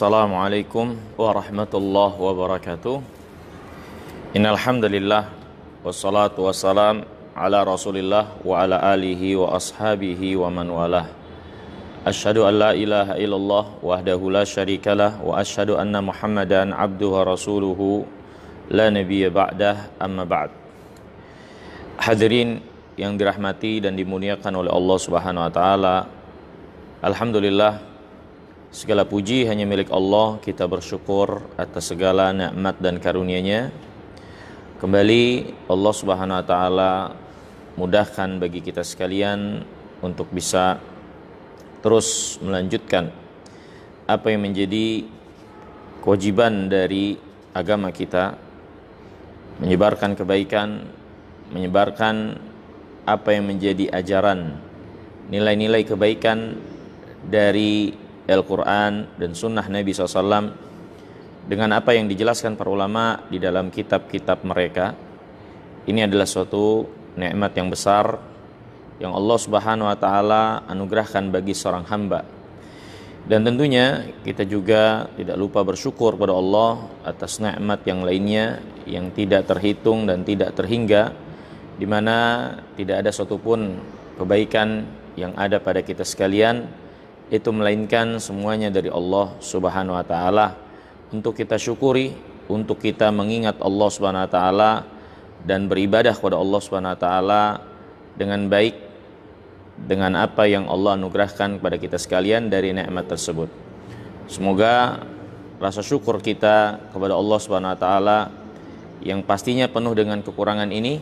Assalamualaikum warahmatullahi wabarakatuh. Innal hamdalillah wassalatu wassalam ala Rasulillah wa ala alihi wa ashabihi wa man walah. Asyhadu an la ilaha illallah wahdahu la syarikalah wa asyhadu anna Muhammadan abduhu wa rasuluhu la nabiyya ba'dah, amma ba'd. Hadirin yang dirahmati dan dimuliakan oleh Allah Subhanahu wa taala. Alhamdulillah, segala puji hanya milik Allah. Kita bersyukur atas segala nikmat dan karunia-Nya. Kembali Allah Subhanahu wa taala mudahkan bagi kita sekalian untuk bisa terus melanjutkan apa yang menjadi kewajiban dari agama kita, menyebarkan kebaikan, menyebarkan apa yang menjadi ajaran, nilai-nilai kebaikan dari Al-Quran dan Sunnah Nabi SAW dengan apa yang dijelaskan para ulama di dalam kitab-kitab mereka. Ini adalah suatu nikmat yang besar yang Allah Subhanahu wa taala anugerahkan bagi seorang hamba. Dan tentunya kita juga tidak lupa bersyukur pada Allah atas nikmat yang lainnya yang tidak terhitung dan tidak terhingga, di mana tidak ada satupun kebaikan yang ada pada kita sekalian itu melainkan semuanya dari Allah Subhanahu wa taala. Untuk kita syukuri, untuk kita mengingat Allah Subhanahu wa taala dan beribadah kepada Allah Subhanahu wa taala dengan baik, dengan apa yang Allah anugerahkan kepada kita sekalian dari nikmat tersebut. Semoga rasa syukur kita kepada Allah Subhanahu wa taala yang pastinya penuh dengan kekurangan ini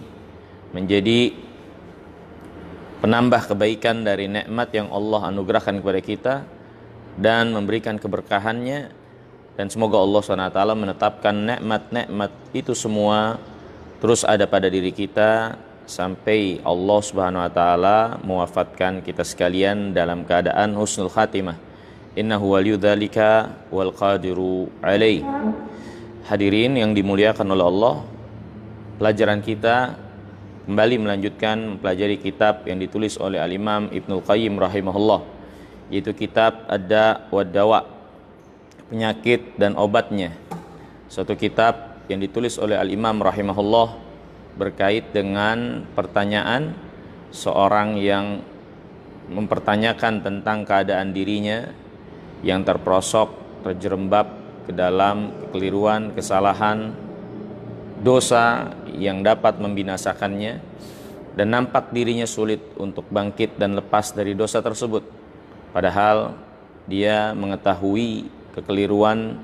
menjadi penambah kebaikan dari nikmat yang Allah anugerahkan kepada kita dan memberikan keberkahannya. Dan semoga Allah SWT menetapkan nikmat-nikmat itu semua terus ada pada diri kita sampai Allah SWT mewafatkan kita sekalian dalam keadaan husnul khatimah. Innahu waliyudzalika wal qadiru alaih. Hadirin yang dimuliakan oleh Allah, pelajaran kita kembali melanjutkan mempelajari kitab yang ditulis oleh Al-Imam Ibnul Qayyim rahimahullah, yaitu kitab Ad-Da' wad Dawa, penyakit dan obatnya. Suatu kitab yang ditulis oleh Al-Imam rahimahullah berkait dengan pertanyaan seorang yang mempertanyakan tentang keadaan dirinya yang terperosok, terjerembab ke dalam kekeliruan, kesalahan, dosa yang dapat membinasakannya, dan nampak dirinya sulit untuk bangkit dan lepas dari dosa tersebut, padahal dia mengetahui kekeliruan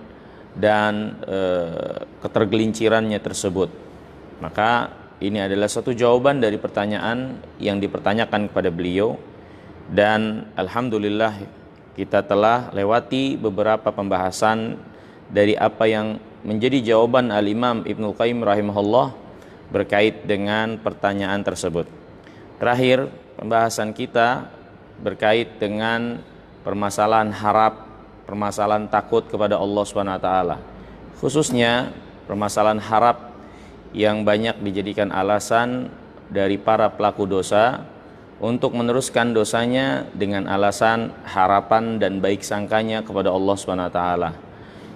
dan ketergelincirannya tersebut. Maka ini adalah satu jawaban dari pertanyaan yang dipertanyakan kepada beliau. Dan alhamdulillah kita telah lewati beberapa pembahasan dari apa yang menjadi jawaban Al-Imam Ibnul Qayyim rahimahullah berkait dengan pertanyaan tersebut. Terakhir, pembahasan kita berkait dengan permasalahan harap, permasalahan takut kepada Allah Subhanahu wa taala. Khususnya permasalahan harap yang banyak dijadikan alasan dari para pelaku dosa untuk meneruskan dosanya dengan alasan harapan dan baik sangkanya kepada Allah Subhanahu wa taala.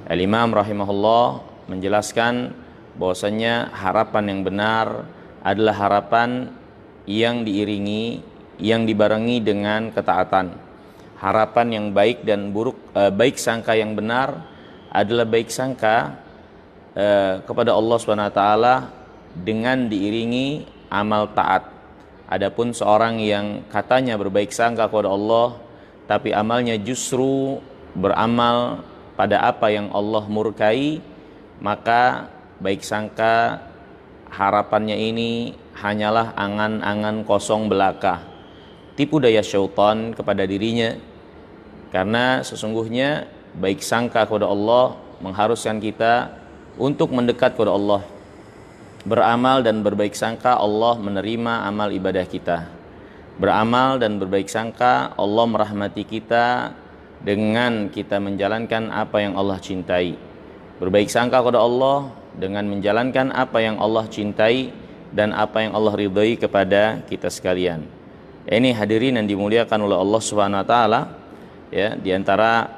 Al-Imam rahimahullah menjelaskan bahwasanya harapan yang benar adalah harapan yang diiringi, yang dibarengi dengan ketaatan. Harapan yang baik dan buruk, baik sangka yang benar adalah baik sangka kepada Allah Subhanahu wa taala dengan diiringi amal taat. Adapun seorang yang katanya berbaik sangka kepada Allah tapi amalnya justru beramal pada apa yang Allah murkai, maka baik sangka harapannya ini hanyalah angan-angan kosong belaka, tipu daya syaitan kepada dirinya. Karena sesungguhnya baik sangka kepada Allah mengharuskan kita untuk mendekat kepada Allah, beramal dan berbaik sangka Allah menerima amal ibadah kita, beramal dan berbaik sangka Allah merahmati kita dengan kita menjalankan apa yang Allah cintai, berbaik sangka kepada Allah dengan menjalankan apa yang Allah cintai dan apa yang Allah ridhai kepada kita sekalian. Ini hadirin yang dimuliakan oleh Allah Subhanahu wa taala, ya, di antara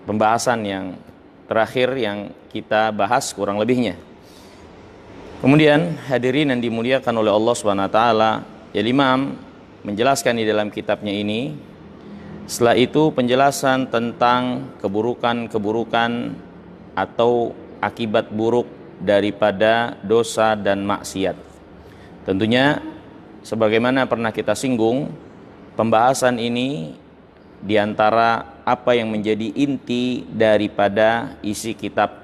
pembahasan yang terakhir yang kita bahas kurang lebihnya. Kemudian hadirin yang dimuliakan oleh Allah Subhanahu wa taala, Imam menjelaskan di dalam kitabnya ini, setelah itu penjelasan tentang keburukan-keburukan atau akibat buruk daripada dosa dan maksiat. Tentunya sebagaimana pernah kita singgung, pembahasan ini diantara apa yang menjadi inti daripada isi kitab,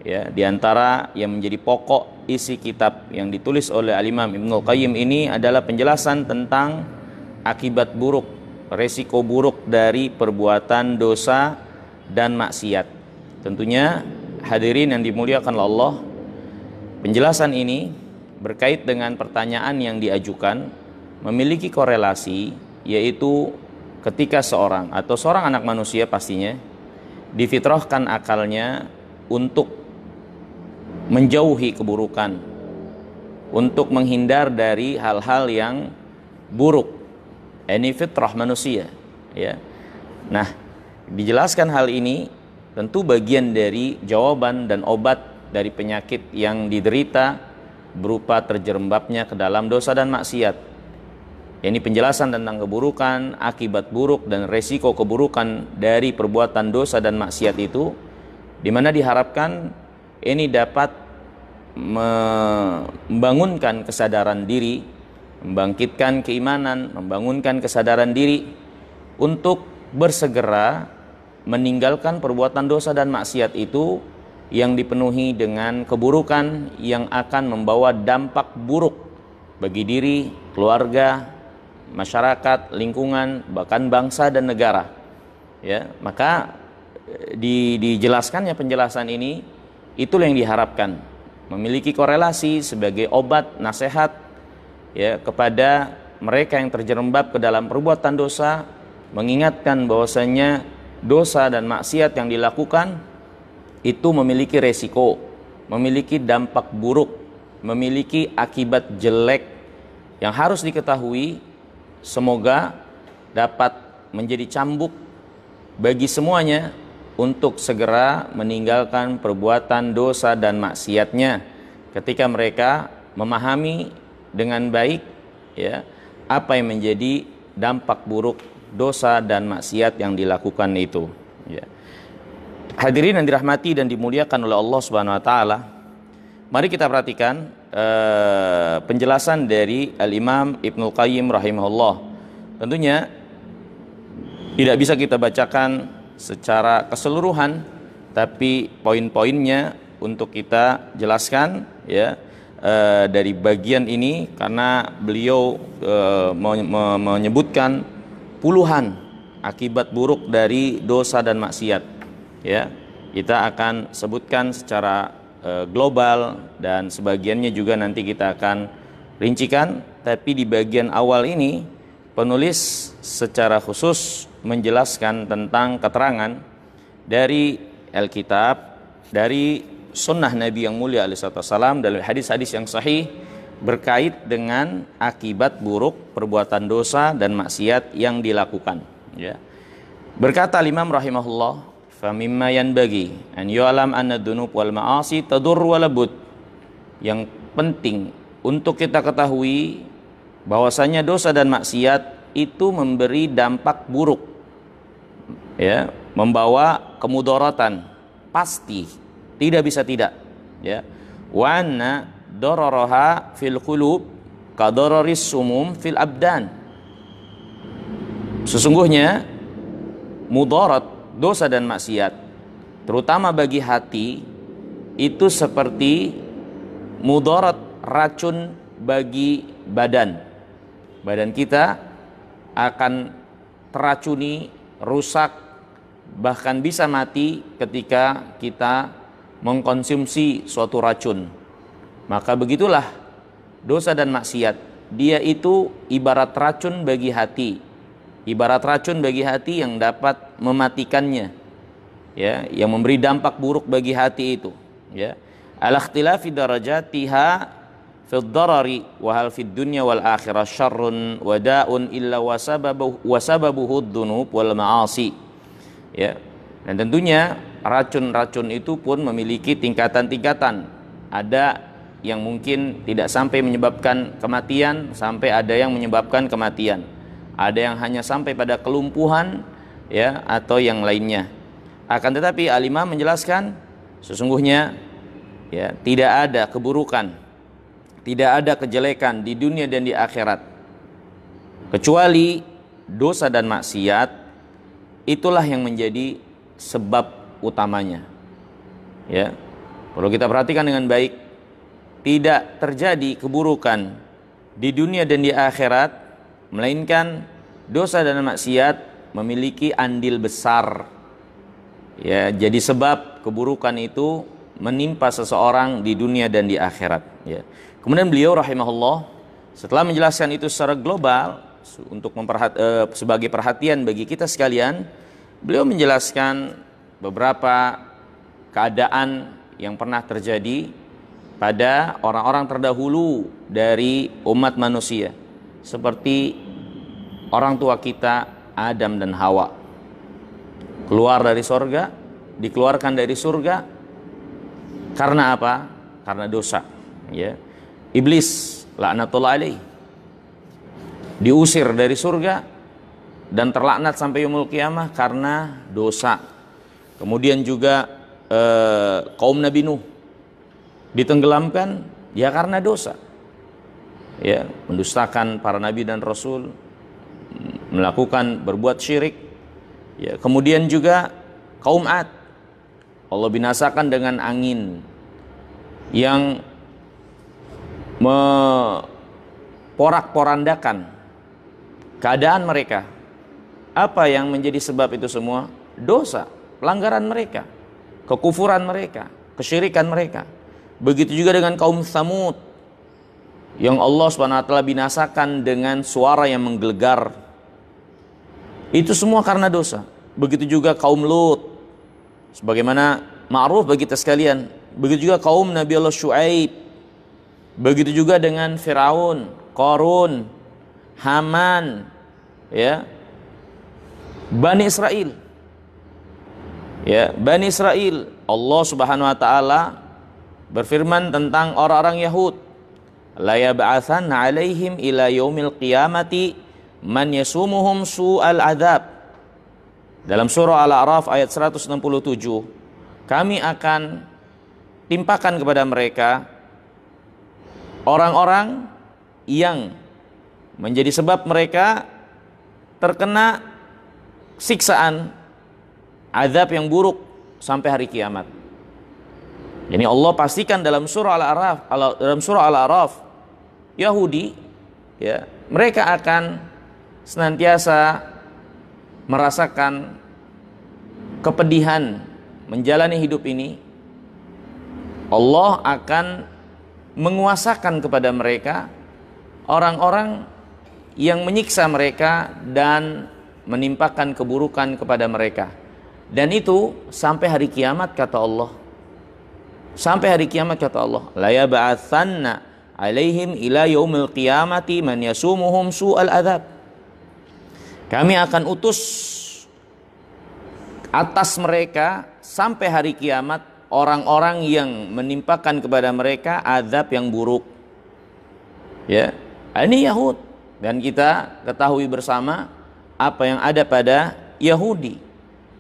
ya, diantara yang menjadi pokok isi kitab yang ditulis oleh Al-Imam Ibnul Qayyim ini adalah penjelasan tentang akibat buruk, resiko buruk dari perbuatan dosa dan maksiat. Tentunya hadirin yang dimuliakan Allah, penjelasan ini berkait dengan pertanyaan yang diajukan memiliki korelasi, yaitu ketika seorang anak manusia pastinya difitrahkan akalnya untuk menjauhi keburukan, untuk menghindar dari hal-hal yang buruk. Ini fitrah manusia, ya. Nah, dijelaskan hal ini tentu bagian dari jawaban dan obat dari penyakit yang diderita berupa terjerembabnya ke dalam dosa dan maksiat. Ini penjelasan tentang keburukan, akibat buruk dan resiko keburukan dari perbuatan dosa dan maksiat itu, di mana diharapkan ini dapat membangunkan kesadaran diri, membangkitkan keimanan, membangunkan kesadaran diri untuk bersegera meninggalkan perbuatan dosa dan maksiat itu yang dipenuhi dengan keburukan yang akan membawa dampak buruk bagi diri, keluarga, masyarakat, lingkungan, bahkan bangsa dan negara. Ya, maka dijelaskannya penjelasan ini, itulah yang diharapkan, memiliki korelasi sebagai obat nasihat, ya, kepada mereka yang terjerembab ke dalam perbuatan dosa, mengingatkan bahwasanya dosa dan maksiat yang dilakukan itu memiliki resiko, memiliki dampak buruk, memiliki akibat jelek yang harus diketahui. Semoga dapat menjadi cambuk bagi semuanya untuk segera meninggalkan perbuatan dosa dan maksiatnya ketika mereka memahami dengan baik, ya, apa yang menjadi dampak buruk dosa dan maksiat yang dilakukan itu, ya. Hadirin yang dirahmati dan dimuliakan oleh Allah Subhanahu wa taala, mari kita perhatikan penjelasan dari Al-Imam Ibnul Qayyim rahimahullah. Tentunya tidak bisa kita bacakan secara keseluruhan, tapi poin-poinnya untuk kita jelaskan, ya, dari bagian ini, karena beliau menyebutkan puluhan akibat buruk dari dosa dan maksiat, ya. Kita akan sebutkan secara global dan sebagiannya juga nanti kita akan rincikan, tapi di bagian awal ini penulis secara khusus menjelaskan tentang keterangan dari Alkitab, dari sunnah Nabi yang mulia alaihissalam, dalam hadis-hadis yang sahih berkait dengan akibat buruk perbuatan dosa dan maksiat yang dilakukan, ya. Berkata Imam rahimahullah, famimma yanbaghi an yu'lam anna dzunub wal ma'asi tadur wa labud. Yang penting untuk kita ketahui bahwasanya dosa dan maksiat itu memberi dampak buruk, ya, membawa kemudaratan pasti, tidak bisa tidak, ya. Wa anna dararaha fil qulub ka dararis sumum fil abdan. Sesungguhnya mudarat dosa dan maksiat terutama bagi hati itu seperti mudarat racun bagi badan. Badan kita akan teracuni, rusak, bahkan bisa mati ketika kita mengkonsumsi suatu racun. Maka begitulah dosa dan maksiat, dia itu ibarat racun bagi hati, ibarat racun bagi hati yang dapat mematikannya, ya, yang memberi dampak buruk bagi hati itu, ya. Al-ikhtilafi darajatiha fid darari wa hal fid dunya wal akhirah syarrun wada'un illa wasababuhu dzunub wal ma'asi, ya. Dan tentunya racun-racun itu pun memiliki tingkatan-tingkatan. Ada yang mungkin tidak sampai menyebabkan kematian, sampai ada yang menyebabkan kematian. Ada yang hanya sampai pada kelumpuhan, ya, atau yang lainnya. Akan tetapi Al-Imam menjelaskan sesungguhnya, ya, tidak ada keburukan, tidak ada kejelekan di dunia dan di akhirat kecuali dosa dan maksiat. Itulah yang menjadi sebab utamanya. Ya, perlu kita perhatikan dengan baik. Tidak terjadi keburukan di dunia dan di akhirat, melainkan dosa dan maksiat memiliki andil besar, ya, jadi sebab keburukan itu menimpa seseorang di dunia dan di akhirat, ya. Kemudian beliau rahimahullah setelah menjelaskan itu secara global untuk sebagai perhatian bagi kita sekalian, beliau menjelaskan beberapa keadaan yang pernah terjadi pada orang-orang terdahulu dari umat manusia, seperti orang tua kita Adam dan Hawa. Keluar dari surga, dikeluarkan dari surga karena apa? Karena dosa, ya. Iblis laknatullah alaih diusir dari surga dan terlaknat sampai yaumul qiyamah karena dosa. Kemudian juga kaum Nabi Nuh ditenggelamkan ya karena dosa, ya, mendustakan para nabi dan rasul, berbuat syirik, ya. Kemudian juga kaum Ad, Allah binasakan dengan angin yang memporak-porandakan keadaan mereka. Apa yang menjadi sebab itu semua? Dosa, pelanggaran mereka, kekufuran mereka, kesyirikan mereka. Begitu juga dengan kaum Tsamud yang Allah SWT binasakan dengan suara yang menggelegar. Itu semua karena dosa. Begitu juga kaum Lut, sebagaimana ma'ruf bagi kita sekalian. Begitu juga kaum Nabi Allah Syuaib. Begitu juga dengan Firaun, Qarun, Haman, ya, Bani Israel. Ya, Bani Israel, Allah Subhanahu wa taala berfirman tentang orang-orang Yahud, la yab'atsanna 'alaihim ila yaumil qiyamati man yasumuhum su'al adzab. Dalam surah Al-A'raf ayat 167, kami akan timpakan kepada mereka orang-orang yang menjadi sebab mereka terkena siksaan azab yang buruk sampai hari kiamat. Jadi Allah pastikan dalam surah Al-A'raf, Yahudi, ya, mereka akan senantiasa merasakan kepedihan menjalani hidup ini. Allah akan menguasakan kepada mereka orang-orang yang menyiksa mereka dan menimpakan keburukan kepada mereka. Dan itu sampai hari kiamat, kata Allah. Sampai hari kiamat, kata Allah, la yab'atsanna 'alaihim ila yaumil qiyamati man yasumuhum su'al adzab. Kami akan utus atas mereka sampai hari kiamat orang-orang yang menimpakan kepada mereka azab yang buruk. Ya, ini Yahud, dan kita ketahui bersama apa yang ada pada Yahudi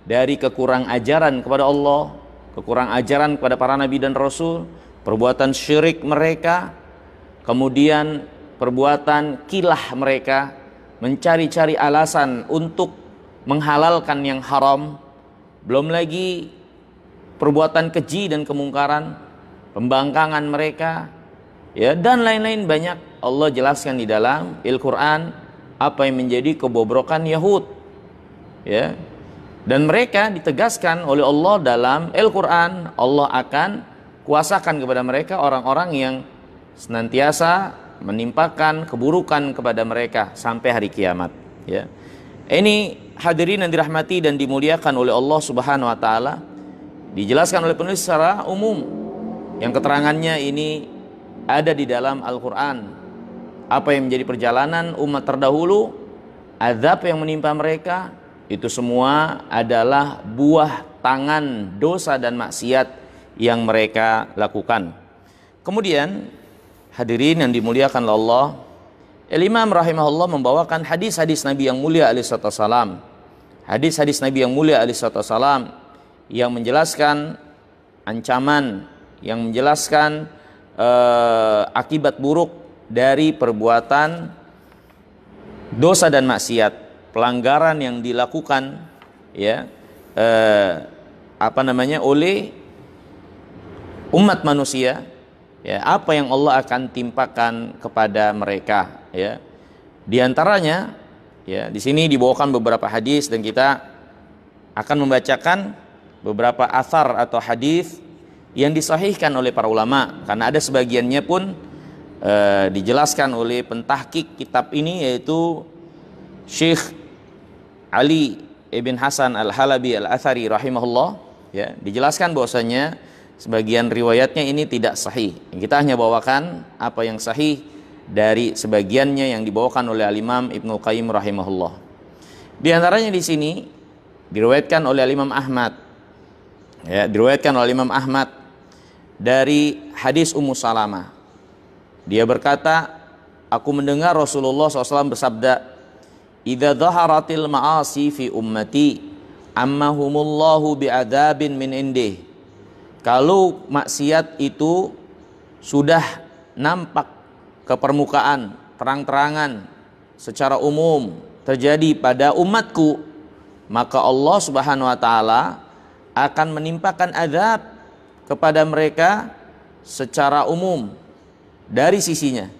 dari kekurang ajaran kepada Allah, kekurang ajaran kepada para nabi dan rasul, perbuatan syirik mereka, kemudian perbuatan kilah mereka, mencari-cari alasan untuk menghalalkan yang haram, belum lagi perbuatan keji dan kemungkaran, pembangkangan mereka, ya, dan lain-lain banyak. Allah jelaskan di dalam Al-Quran apa yang menjadi kebobrokan Yahud, ya. Dan mereka ditegaskan oleh Allah dalam Al-Quran, Allah akan kuasakan kepada mereka orang-orang yang senantiasa menimpakan keburukan kepada mereka sampai hari kiamat, ya. Ini hadirin yang dirahmati dan dimuliakan oleh Allah Subhanahu wa taala, dijelaskan oleh penulis secara umum yang keterangannya ini ada di dalam Al-Quran. Apa yang menjadi perjalanan umat terdahulu, azab yang menimpa mereka, itu semua adalah buah tangan dosa dan maksiat yang mereka lakukan. Kemudian hadirin yang dimuliakan oleh Allah, Imam rahimahullah membawakan hadis-hadis Nabi yang mulia alaihi wasallam. Hadis-hadis Nabi yang mulia alaihi wasallam yang menjelaskan ancaman, yang menjelaskan akibat buruk dari perbuatan dosa dan maksiat, pelanggaran yang dilakukan ya oleh umat manusia, ya, apa yang Allah akan timpakan kepada mereka, ya. Di antaranya, ya, di sini dibawakan beberapa hadis dan kita akan membacakan beberapa athar atau hadis yang disahihkan oleh para ulama, karena ada sebagiannya pun dijelaskan oleh pentahqiq kitab ini, yaitu Syekh Ali ibn Hasan al-Halabi al-Athari rahimahullah, ya, dijelaskan bahwasanya sebagian riwayatnya ini tidak sahih. Kita hanya bawakan apa yang sahih dari sebagiannya yang dibawakan oleh Al-Imam Ibnu Qayyim rahimahullah. Di antaranya di sini diriwayatkan oleh Al-Imam Ahmad, ya, diriwayatkan oleh Imam Ahmad dari hadis Ummu Salamah. Dia berkata, aku mendengar Rasulullah SAW bersabda, "Idza dhaharatil ma'asi fi ummati, ammahumullahu bi'adzabin min indih." Kalau maksiat itu sudah nampak ke permukaan, terang-terangan, secara umum terjadi pada umatku, maka Allah Subhanahu wa taala akan menimpakan azab kepada mereka secara umum dari sisinya.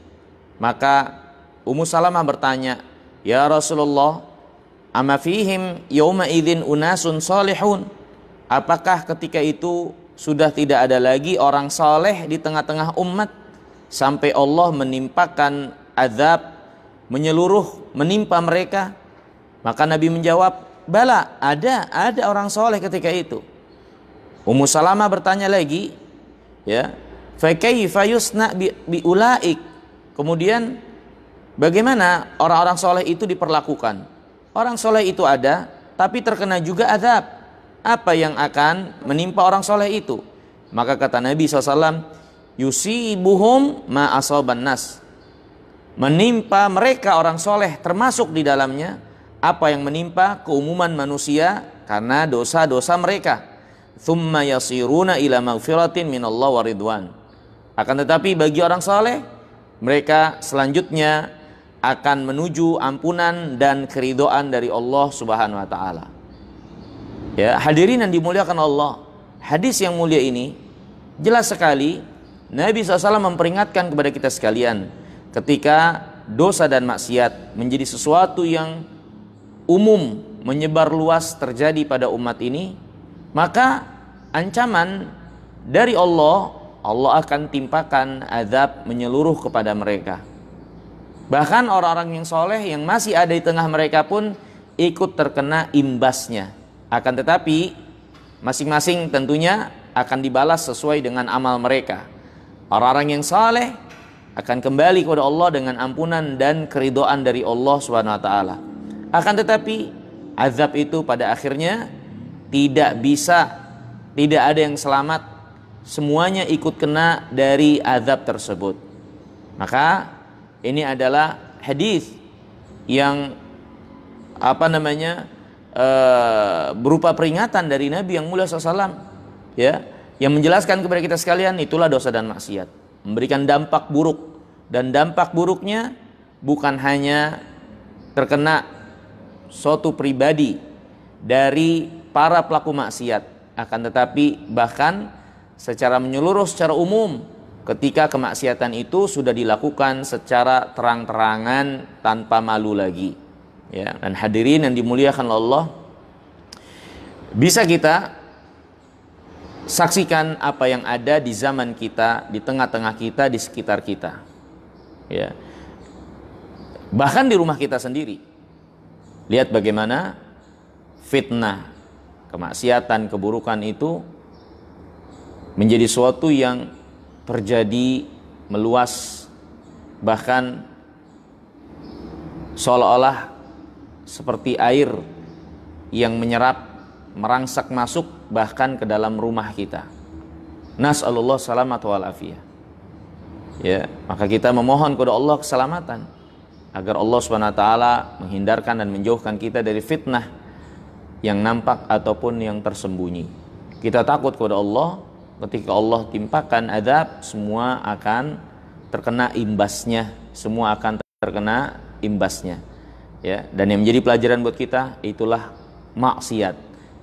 Maka Ummu Salamah bertanya, "Ya Rasulullah, ama fihim yauma idzin unasun salihun?" Apakah ketika itu sudah tidak ada lagi orang saleh di tengah-tengah umat sampai Allah menimpakan azab menyeluruh menimpa mereka? Maka Nabi menjawab, "Bala, ada orang saleh ketika itu." Ummu Salamah bertanya lagi, ya, "Fa kaifa yusna bi ulaik?" Kemudian bagaimana orang-orang soleh itu diperlakukan? Orang soleh itu ada, tapi terkena juga azab. Apa yang akan menimpa orang soleh itu? Maka kata Nabi SAW, yusibuhum ma asaban nas. Menimpa mereka orang soleh termasuk di dalamnya apa yang menimpa keumuman manusia karena dosa-dosa mereka. Thumma yasiruna ila maghfiratin minallah wa ridwan. Akan tetapi bagi orang soleh, mereka selanjutnya akan menuju ampunan dan keridhaan dari Allah Subhanahu wa taala. Ya, hadirin yang dimuliakan Allah, hadis yang mulia ini jelas sekali Nabi SAW memperingatkan kepada kita sekalian, ketika dosa dan maksiat menjadi sesuatu yang umum, menyebar luas terjadi pada umat ini, maka ancaman dari Allah akan timpakan azab menyeluruh kepada mereka. Bahkan orang-orang yang soleh yang masih ada di tengah mereka pun ikut terkena imbasnya. Akan tetapi masing-masing tentunya akan dibalas sesuai dengan amal mereka. Orang-orang yang soleh akan kembali kepada Allah dengan ampunan dan keridhaan dari Allah SWT. Akan tetapi azab itu pada akhirnya tidak ada yang selamat, semuanya ikut kena dari azab tersebut. Maka ini adalah hadis yang berupa peringatan dari Nabi yang mulia SAW, ya, yang menjelaskan kepada kita sekalian itulah dosa dan maksiat, memberikan dampak buruk, dan dampak buruknya bukan hanya terkena suatu pribadi dari para pelaku maksiat, akan tetapi bahkan secara menyeluruh, secara umum, ketika kemaksiatan itu sudah dilakukan secara terang-terangan tanpa malu lagi, ya. Dan hadirin yang dimuliakan Allah, bisa kita saksikan apa yang ada di zaman kita, di tengah-tengah kita, di sekitar kita, ya. Bahkan di rumah kita sendiri, lihat bagaimana fitnah, kemaksiatan, keburukan itu menjadi suatu yang terjadi meluas, bahkan seolah-olah seperti air yang menyerap merangsak masuk bahkan ke dalam rumah kita. Nas'alullah salamat wal afiyah. Ya, maka kita memohon kepada Allah keselamatan agar Allah Subhanahu wa taala menghindarkan dan menjauhkan kita dari fitnah yang nampak ataupun yang tersembunyi. Kita takut kepada Allah, ketika Allah timpakan azab, semua akan terkena imbasnya, semua akan terkena imbasnya. Ya, dan yang menjadi pelajaran buat kita itulah maksiat,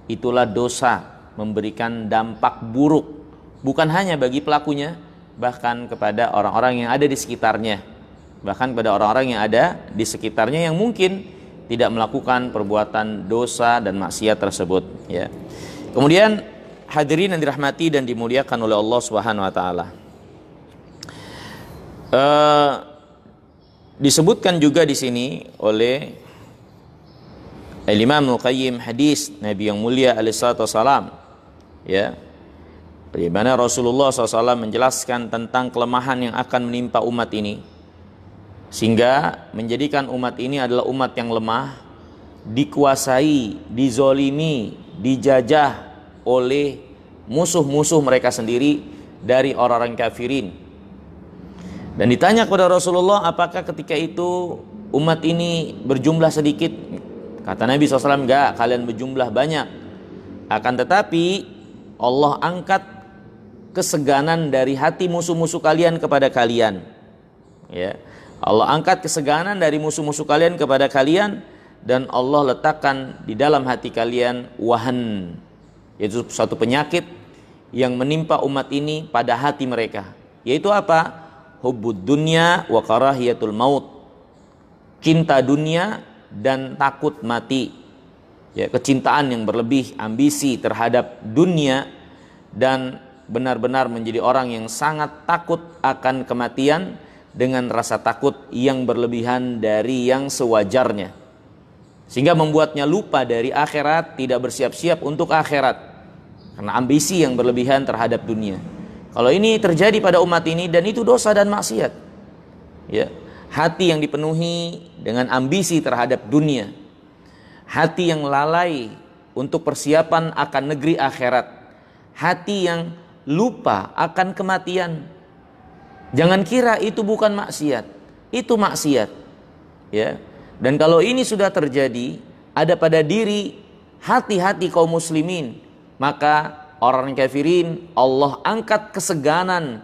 itulah dosa, memberikan dampak buruk bukan hanya bagi pelakunya, bahkan kepada orang-orang yang ada di sekitarnya, bahkan kepada orang-orang yang ada di sekitarnya yang mungkin tidak melakukan perbuatan dosa dan maksiat tersebut. Ya. Kemudian hadirin yang dirahmati dan dimuliakan oleh Allah Subhanahu wa taala. Disebutkan juga di sini oleh Imam Al-Qayyim hadis Nabi yang mulia alaihi salatu wasalam, ya, di mana Rasulullah SAW menjelaskan tentang kelemahan yang akan menimpa umat ini, sehingga menjadikan umat ini adalah umat yang lemah, dikuasai, dizolimi, dijajah oleh musuh-musuh mereka sendiri dari orang-orang kafirin. Dan ditanya kepada Rasulullah, apakah ketika itu umat ini berjumlah sedikit? Kata Nabi SAW, enggak, kalian berjumlah banyak. Akan tetapi Allah angkat keseganan dari hati musuh-musuh kalian kepada kalian. Ya, Allah angkat keseganan dari musuh-musuh kalian kepada kalian, dan Allah letakkan di dalam hati kalian wahan, yaitu suatu penyakit yang menimpa umat ini pada hati mereka. Yaitu apa? Hubbud dunya wa karahiyatul maut. Cinta dunia dan takut mati. Ya, kecintaan yang berlebih, ambisi terhadap dunia, dan benar-benar menjadi orang yang sangat takut akan kematian dengan rasa takut yang berlebihan dari yang sewajarnya, sehingga membuatnya lupa dari akhirat, tidak bersiap-siap untuk akhirat karena ambisi yang berlebihan terhadap dunia. Kalau ini terjadi pada umat ini, dan itu dosa dan maksiat. Ya, hati yang dipenuhi dengan ambisi terhadap dunia, hati yang lalai untuk persiapan akan negeri akhirat, hati yang lupa akan kematian. Jangan kira itu bukan maksiat, itu maksiat. Ya. Dan kalau ini sudah terjadi, ada pada diri hati-hati kaum muslimin, maka orang kafirin Allah angkat keseganan,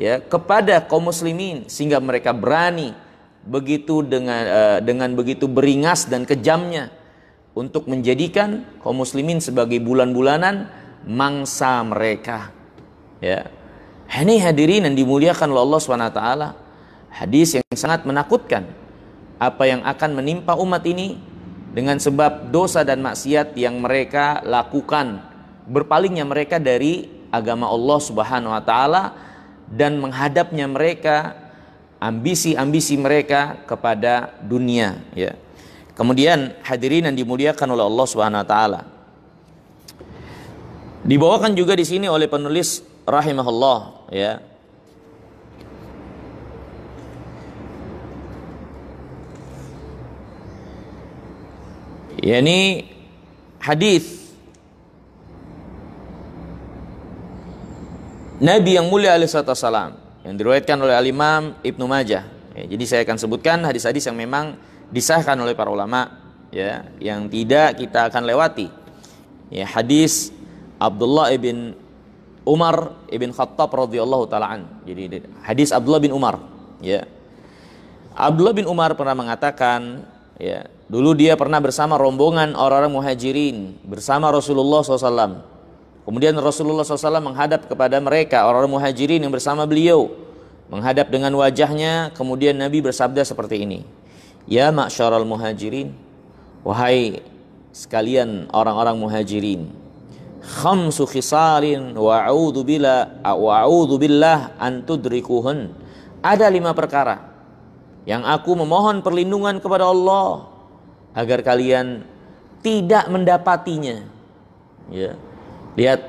ya, kepada kaum muslimin, sehingga mereka berani begitu dengan begitu beringas dan kejamnya untuk menjadikan kaum muslimin sebagai bulan-bulanan mangsa mereka. Ya. Ini hadirin yang dimuliakan oleh Allah SWT, hadis yang sangat menakutkan apa yang akan menimpa umat ini dengan sebab dosa dan maksiat yang mereka lakukan, berpalingnya mereka dari agama Allah Subhanahu wa taala, dan menghadapnya mereka, ambisi-ambisi mereka kepada dunia. Ya. Kemudian hadirin yang dimuliakan oleh Allah Subhanahu wa taala, dibawakan juga di sini oleh penulis rahimahullah, ya, yakni hadis Nabi yang mulia alaihi wasallam yang diriwayatkan oleh Al-Imam Ibnu Majah. Ya, jadi saya akan sebutkan hadis-hadis yang memang disahkan oleh para ulama, ya, yang tidak kita akan lewati. Ya, hadis Abdullah ibn Umar ibn Khattab radhiyallahu taala an. Jadi hadis Abdullah bin Umar, ya. Abdullah bin Umar pernah mengatakan, ya, dulu dia pernah bersama rombongan orang-orang muhajirin bersama Rasulullah SAW. Kemudian Rasulullah SAW menghadap kepada mereka, orang-orang muhajirin yang bersama beliau, menghadap dengan wajahnya. Kemudian Nabi bersabda seperti ini, ya ma'syaral muhajirin, wahai sekalian orang-orang muhajirin, khamsu khisalin wa'udhu billah an tudrikuhun. Ada 5 perkara yang aku memohon perlindungan kepada Allah agar kalian tidak mendapatinya. Ya. Lihat,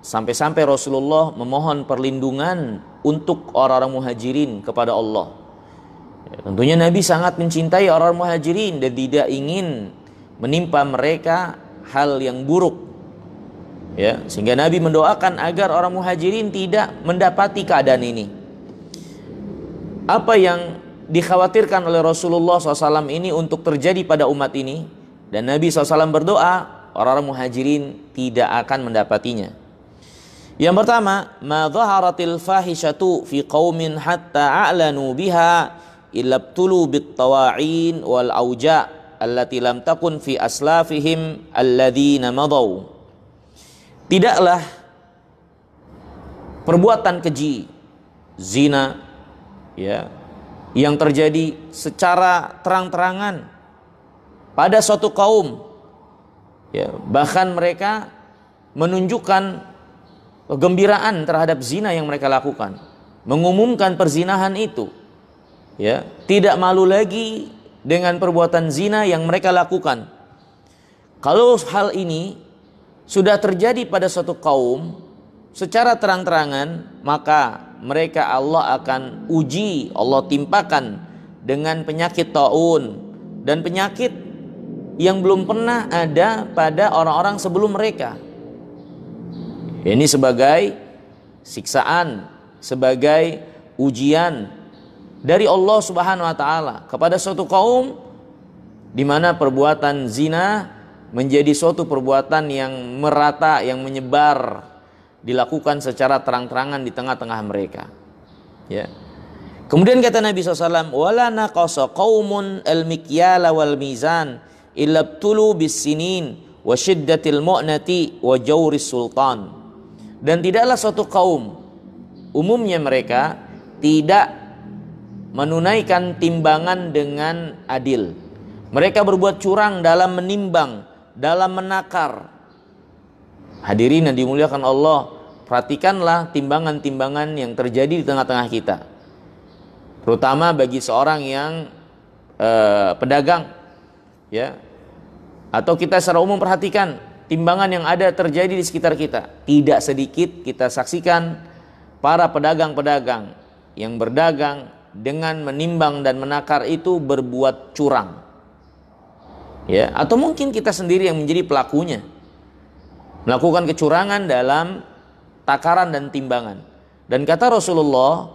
sampai-sampai Rasulullah memohon perlindungan untuk orang-orang muhajirin kepada Allah. Ya, tentunya Nabi sangat mencintai orang muhajirin dan tidak ingin menimpa mereka hal yang buruk. Ya, sehingga Nabi mendoakan agar orang muhajirin tidak mendapati keadaan ini. Apa yang dikhawatirkan oleh Rasulullah SAW ini untuk terjadi pada umat ini, dan Nabi SAW berdoa orang-orang muhajirin tidak akan mendapatinya. Yang pertama, ma dhaharatil fahishatu fi qaumin hatta a'lanu biha illa btulu bit tawa'in wal auja allati lam takun fi aslafihim alladzina madaw. Tidaklah perbuatan keji, zina, ya, yang terjadi secara terang-terangan pada suatu kaum, ya, bahkan mereka menunjukkan kegembiraan terhadap zina yang mereka lakukan, mengumumkan perzinahan itu, ya, tidak malu lagi dengan perbuatan zina yang mereka lakukan. Kalau hal ini sudah terjadi pada suatu kaum secara terang-terangan, maka mereka Allah akan uji, Allah timpakan dengan penyakit taun dan penyakit yang belum pernah ada pada orang-orang sebelum mereka. Ini sebagai siksaan, sebagai ujian dari Allah Subhanahu wa taala kepada suatu kaum di mana perbuatan zina menjadi suatu perbuatan yang merata, yang menyebar, dilakukan secara terang-terangan di tengah-tengah mereka. Ya. Kemudian kata Nabi SAW, wala naqasa qaumun al-mikyala wal mizan illa btulu bis sinin wa shiddatil mu'nati wa jawris sultan. Dan tidaklah suatu kaum, umumnya mereka tidak menunaikan timbangan dengan adil. Mereka berbuat curang dalam menimbang, dalam menakar. Hadirin yang dimuliakan Allah, perhatikanlah timbangan-timbangan yang terjadi di tengah-tengah kita, terutama bagi seorang yang pedagang, ya, atau kita secara umum perhatikan timbangan yang ada terjadi di sekitar kita. Tidak sedikit kita saksikan para pedagang-pedagang yang berdagang dengan menimbang dan menakar itu berbuat curang, ya, atau mungkin kita sendiri yang menjadi pelakunya, melakukan kecurangan dalam takaran dan timbangan. Dan kata Rasulullah,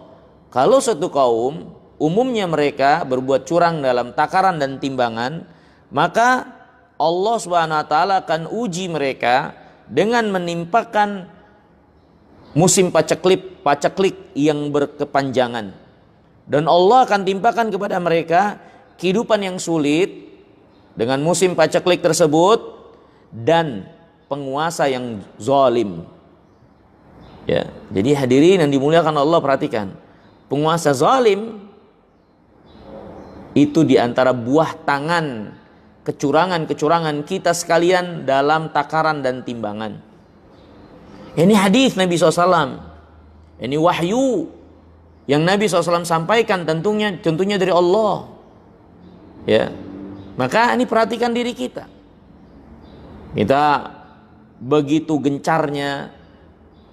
kalau suatu kaum umumnya mereka berbuat curang dalam takaran dan timbangan, maka Allah Subhanahu wa taala akan uji mereka dengan menimpakan musim paceklik yang berkepanjangan. Dan Allah akan timpakan kepada mereka kehidupan yang sulit dengan musim paceklik tersebut dan penguasa yang zalim. Ya, jadi hadirin yang dimuliakan Allah, perhatikan, penguasa zalim itu diantara buah tangan kecurangan-kecurangan kita sekalian dalam takaran dan timbangan. Ini hadis Nabi SAW, ini wahyu yang Nabi SAW sampaikan, tentunya dari Allah. Ya, maka ini perhatikan diri kita. Kita begitu gencarnya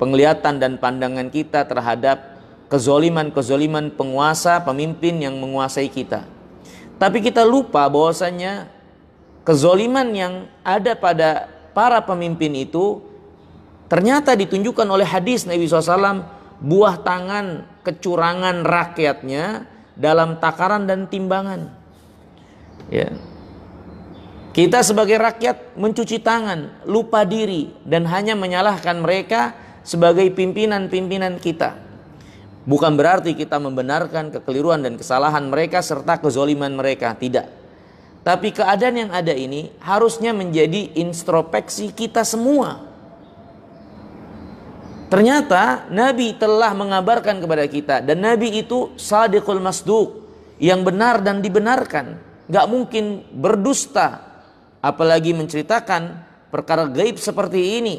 penglihatan dan pandangan kita terhadap kezoliman penguasa, pemimpin yang menguasai kita. Tapi kita lupa bahwasanya kezoliman yang ada pada para pemimpin itu ternyata ditunjukkan oleh hadis Nabi SAW, buah tangan kecurangan rakyatnya dalam takaran dan timbangan. Ya. Kita sebagai rakyat mencuci tangan, lupa diri, dan hanya menyalahkan mereka sebagai pimpinan-pimpinan kita. Bukan berarti kita membenarkan kekeliruan dan kesalahan mereka serta kezoliman mereka, tidak. Tapi keadaan yang ada ini harusnya menjadi introspeksi kita semua. Ternyata Nabi telah mengabarkan kepada kita, dan Nabi itu shadiqul masduq, yang benar dan dibenarkan, gak mungkin berdusta, apalagi menceritakan perkara gaib seperti ini.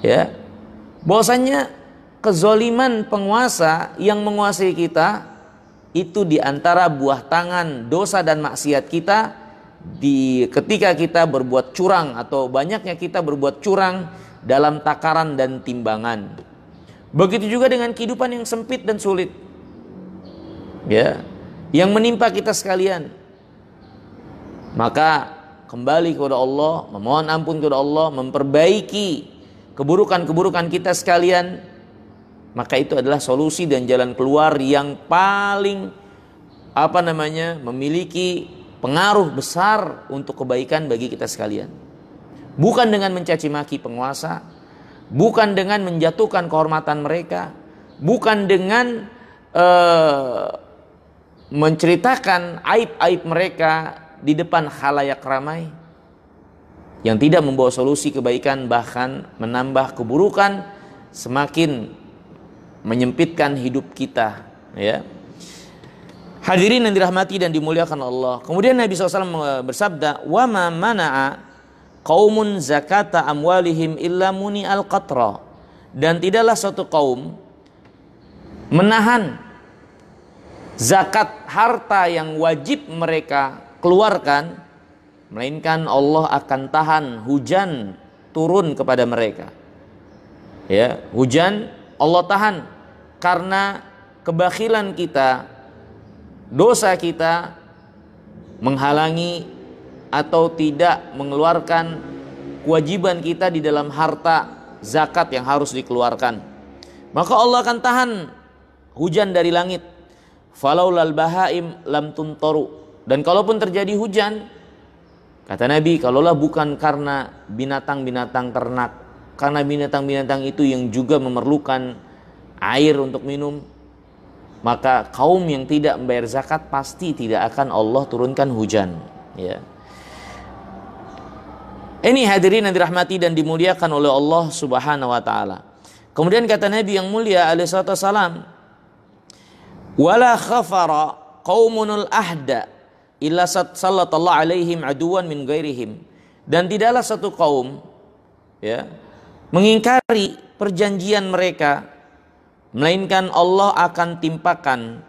Ya, bahwasanya kezoliman penguasa yang menguasai kita itu diantara buah tangan dosa dan maksiat kita ketika kita berbuat curang, atau banyaknya kita berbuat curang dalam takaran dan timbangan. Begitu juga dengan kehidupan yang sempit dan sulit, ya, yang menimpa kita sekalian. Maka kembali kepada Allah, memohon ampun kepada Allah, memperbaiki keburukan-keburukan kita sekalian, maka itu adalah solusi dan jalan keluar yang paling memiliki pengaruh besar untuk kebaikan bagi kita sekalian. Bukan dengan mencaci maki penguasa, bukan dengan menjatuhkan kehormatan mereka, bukan dengan menceritakan aib-aib mereka di depan khalayak ramai, yang tidak membawa solusi kebaikan, bahkan menambah keburukan, semakin menyempitkan hidup kita, ya. Hadirin yang dirahmati dan dimuliakan Allah. Kemudian Nabi SAW bersabda, wa ma mana'a qaumun zakata amwalihim illa muni al-qatra. Dan tidaklah suatu kaum menahan zakat harta yang wajib mereka keluarkan, melainkan Allah akan tahan hujan turun kepada mereka. Ya, hujan Allah tahan karena kebakhilan kita, dosa kita menghalangi atau tidak mengeluarkan kewajiban kita di dalam harta zakat yang harus dikeluarkan. Maka Allah akan tahan hujan dari langit. Falaulal bahaim lam tuntaru. Dan kalaupun terjadi hujan, kata Nabi, kalaulah bukan karena binatang-binatang ternak, karena binatang-binatang itu yang juga memerlukan air untuk minum, maka kaum yang tidak membayar zakat pasti tidak akan Allah turunkan hujan, ya. Ini hadirin yang dirahmati dan dimuliakan oleh Allah Subhanahu wa taala. Kemudian kata Nabi yang mulia alaihi salatu wasalam, wala khafara qaumunul ahda illa sallallahu alaihim aduwan min ghairihim. Dan tidaklah satu kaum, ya, mengingkari perjanjian mereka, melainkan Allah akan timpakan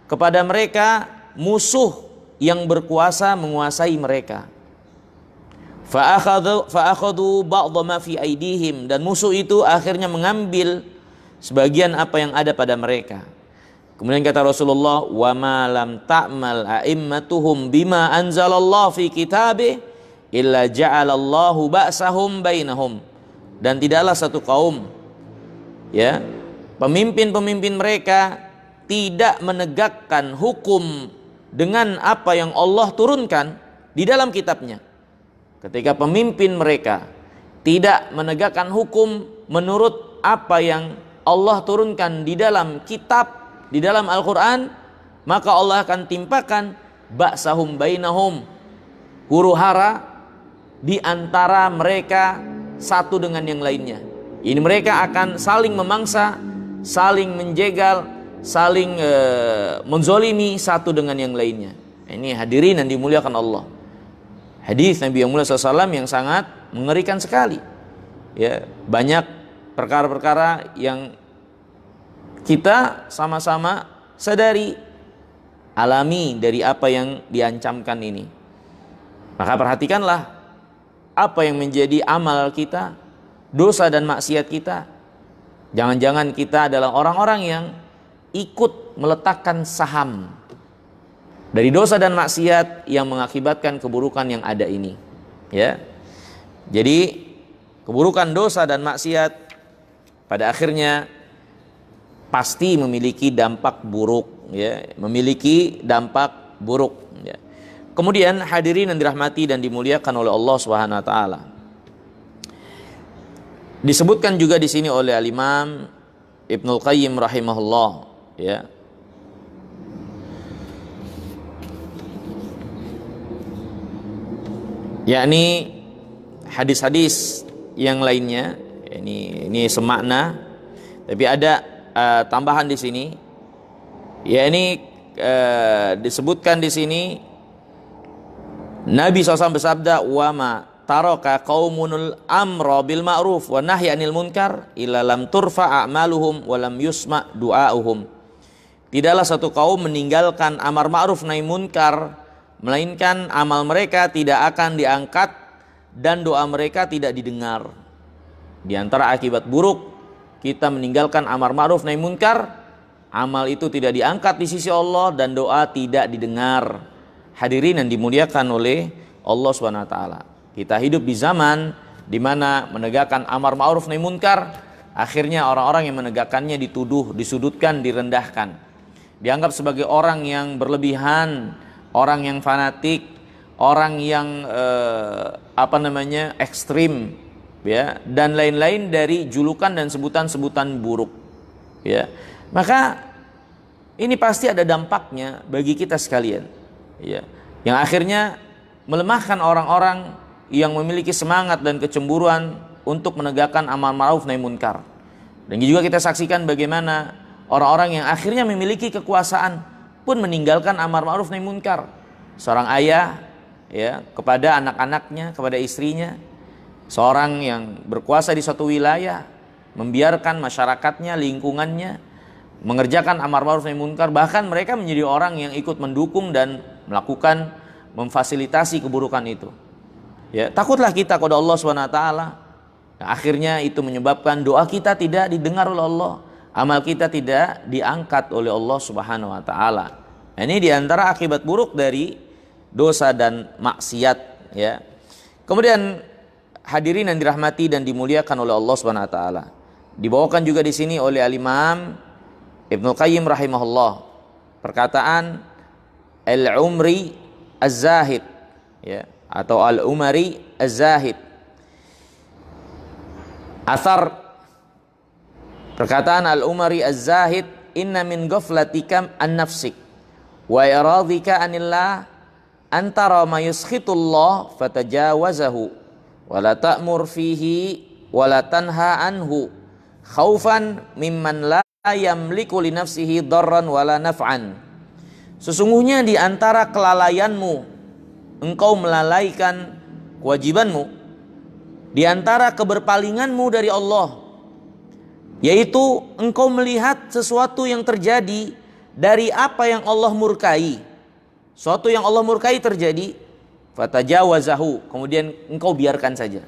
kepada mereka musuh yang berkuasa menguasai mereka. Fa'akhadhu ba'dha ma fi aidihim. Dan musuh itu akhirnya mengambil sebagian apa yang ada pada mereka. Kemudian kata Rasulullah, wa ma lam ta'mal a'immatuhum bima anzalallahu fi kitabih illa ja'alallahu ba'sahum bainahum. Dan tidaklah satu kaum, ya, pemimpin-pemimpin mereka tidak menegakkan hukum dengan apa yang Allah turunkan di dalam kitabnya. Ketika pemimpin mereka tidak menegakkan hukum menurut apa yang Allah turunkan di dalam kitab, di dalam Al-Quran, maka Allah akan timpakan ba'sahum bainahum, huru-hara di antara mereka satu dengan yang lainnya. Ini mereka akan saling memangsa, saling menjegal, saling menzolimi satu dengan yang lainnya. Ini hadirin yang dimuliakan Allah. Hadis Nabi yang mulia SAW yang sangat mengerikan sekali. Ya, banyak perkara-perkara yang kita sama-sama sadari, alami dari apa yang diancamkan ini. Maka perhatikanlah apa yang menjadi amal kita, dosa dan maksiat kita. Jangan-jangan kita adalah orang-orang yang ikut meletakkan saham dari dosa dan maksiat yang mengakibatkan keburukan yang ada ini, ya. Jadi keburukan dosa dan maksiat pada akhirnya pasti memiliki dampak buruk, ya, memiliki dampak buruk, ya. Kemudian hadirin yang dirahmati dan dimuliakan oleh Allah Subhanahu wa taala. Disebutkan juga di sini oleh Al-Imam Ibnul Qayyim rahimahullah, ya. Yakni hadis-hadis yang lainnya, ini semakna, tapi ada tambahan di sini. Yakni disebutkan di sini Nabi SAW bersabda, wa ma taraka qaumunul amra bil ma'ruf wa nahya anil munkar illa lam turfa a'maluhum wa lam yusma du'auhum. Tidaklah satu kaum meninggalkan amar ma'ruf nahi munkar melainkan amal mereka tidak akan diangkat dan doa mereka tidak didengar. Di antara akibat buruk kita meninggalkan amar ma'ruf nahi munkar, amal itu tidak diangkat di sisi Allah dan doa tidak didengar. Hadirin yang dimuliakan oleh Allah Subhanahu wa taala. Kita hidup di zaman di mana menegakkan amar ma'ruf nahi munkar, akhirnya orang-orang yang menegakkannya dituduh, disudutkan, direndahkan. Dianggap sebagai orang yang berlebihan, orang yang fanatik, orang yang ekstrim, ya, dan lain-lain dari julukan dan sebutan-sebutan buruk, ya. Maka ini pasti ada dampaknya bagi kita sekalian, ya, yang akhirnya melemahkan orang-orang yang memiliki semangat dan kecemburuan untuk menegakkan amar ma'ruf nahi munkar. Dan juga kita saksikan bagaimana orang-orang yang akhirnya memiliki kekuasaan pun meninggalkan amar ma'ruf nahi munkar. Seorang ayah, ya, kepada anak-anaknya, kepada istrinya, seorang yang berkuasa di suatu wilayah membiarkan masyarakatnya, lingkungannya mengerjakan amar ma'ruf nahi munkar, bahkan mereka menjadi orang yang ikut mendukung dan melakukan, memfasilitasi keburukan itu. Ya, takutlah kita kepada Allah SWT. Nah, akhirnya itu menyebabkan doa kita tidak didengar oleh Allah, amal kita tidak diangkat oleh Allah Subhanahu wa taala. Nah, ini diantara akibat buruk dari dosa dan maksiat, ya. Kemudian hadirin yang dirahmati dan dimuliakan oleh Allah Subhanahu wa taala, dibawakan juga di sini oleh Al-Imam Ibnu Qayyim rahimahullah perkataan Al-Umri Az-Zahid, ya, atau Al-Umari Az-Zahid. Athar perkataan Al-Umari Az-Zahid, inna min ghaflatika an nafsik wa iradika anillah antara ma yuskhitullah fatajawazahu wa la ta'mur fihi wa la tanha anhu khaufan mimman la yamliku li nafsihi darran wa la naf'an. Sesungguhnya di antara kelalaianmu engkau melalaikan kewajibanmu, di antara keberpalinganmu dari Allah, yaitu engkau melihat sesuatu yang terjadi dari apa yang Allah murkai. Sesuatu yang Allah murkai terjadi, fatajawazahu, kemudian engkau biarkan saja.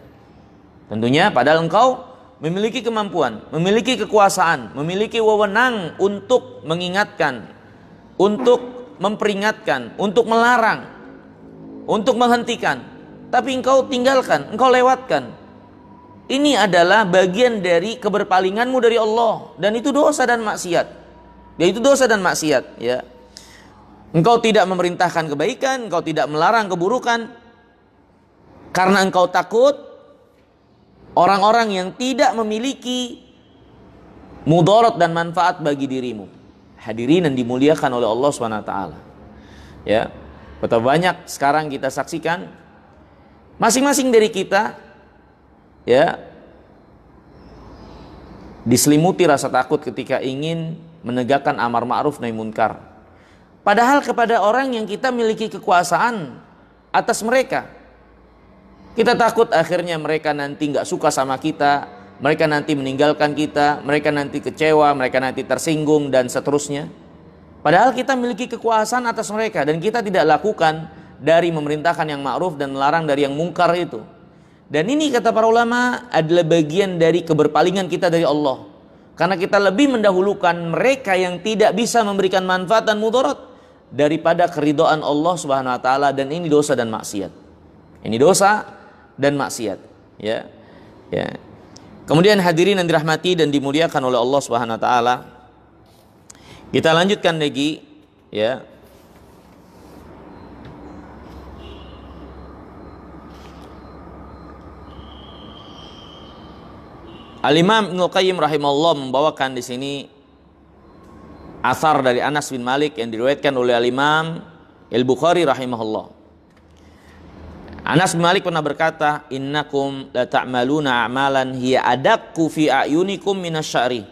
Tentunya padahal engkau memiliki kemampuan, memiliki kekuasaan, memiliki wewenang untuk mengingatkan, untuk memperingatkan, untuk melarang, untuk menghentikan, tapi engkau tinggalkan, engkau lewatkan. Ini adalah bagian dari keberpalinganmu dari Allah, dan itu dosa dan maksiat. Ya, itu dosa dan maksiat, ya. Engkau tidak memerintahkan kebaikan, engkau tidak melarang keburukan, karena engkau takut orang-orang yang tidak memiliki mudarat dan manfaat bagi dirimu. Hadirin yang dimuliakan oleh Allah SWT, ya. Betapa banyak sekarang kita saksikan masing-masing dari kita, ya, diselimuti rasa takut ketika ingin menegakkan amar ma'ruf nahi munkar. Padahal kepada orang yang kita miliki kekuasaan atas mereka, kita takut akhirnya mereka nanti nggak suka sama kita, mereka nanti meninggalkan kita, mereka nanti kecewa, mereka nanti tersinggung dan seterusnya. Padahal kita memiliki kekuasaan atas mereka dan kita tidak lakukan dari memerintahkan yang ma'ruf dan melarang dari yang mungkar itu. Dan ini kata para ulama adalah bagian dari keberpalingan kita dari Allah. Karena kita lebih mendahulukan mereka yang tidak bisa memberikan manfaat dan mudarat daripada keridhaan Allah Subhanahu wa taala, dan ini dosa dan maksiat. Ini dosa dan maksiat, ya. Ya. Kemudian hadirin yang dirahmati dan dimuliakan oleh Allah Subhanahu wa taala, kita lanjutkan lagi, ya. Al-Imam Ibnu Qayyim rahimahullah membawakan di sini asar dari Anas bin Malik yang diriwayatkan oleh Al-Imam Al-Bukhari rahimahullah. Anas bin Malik pernah berkata, innakum la ta'maluna a'malan hiya adaqu fi a'yunikum minasyari.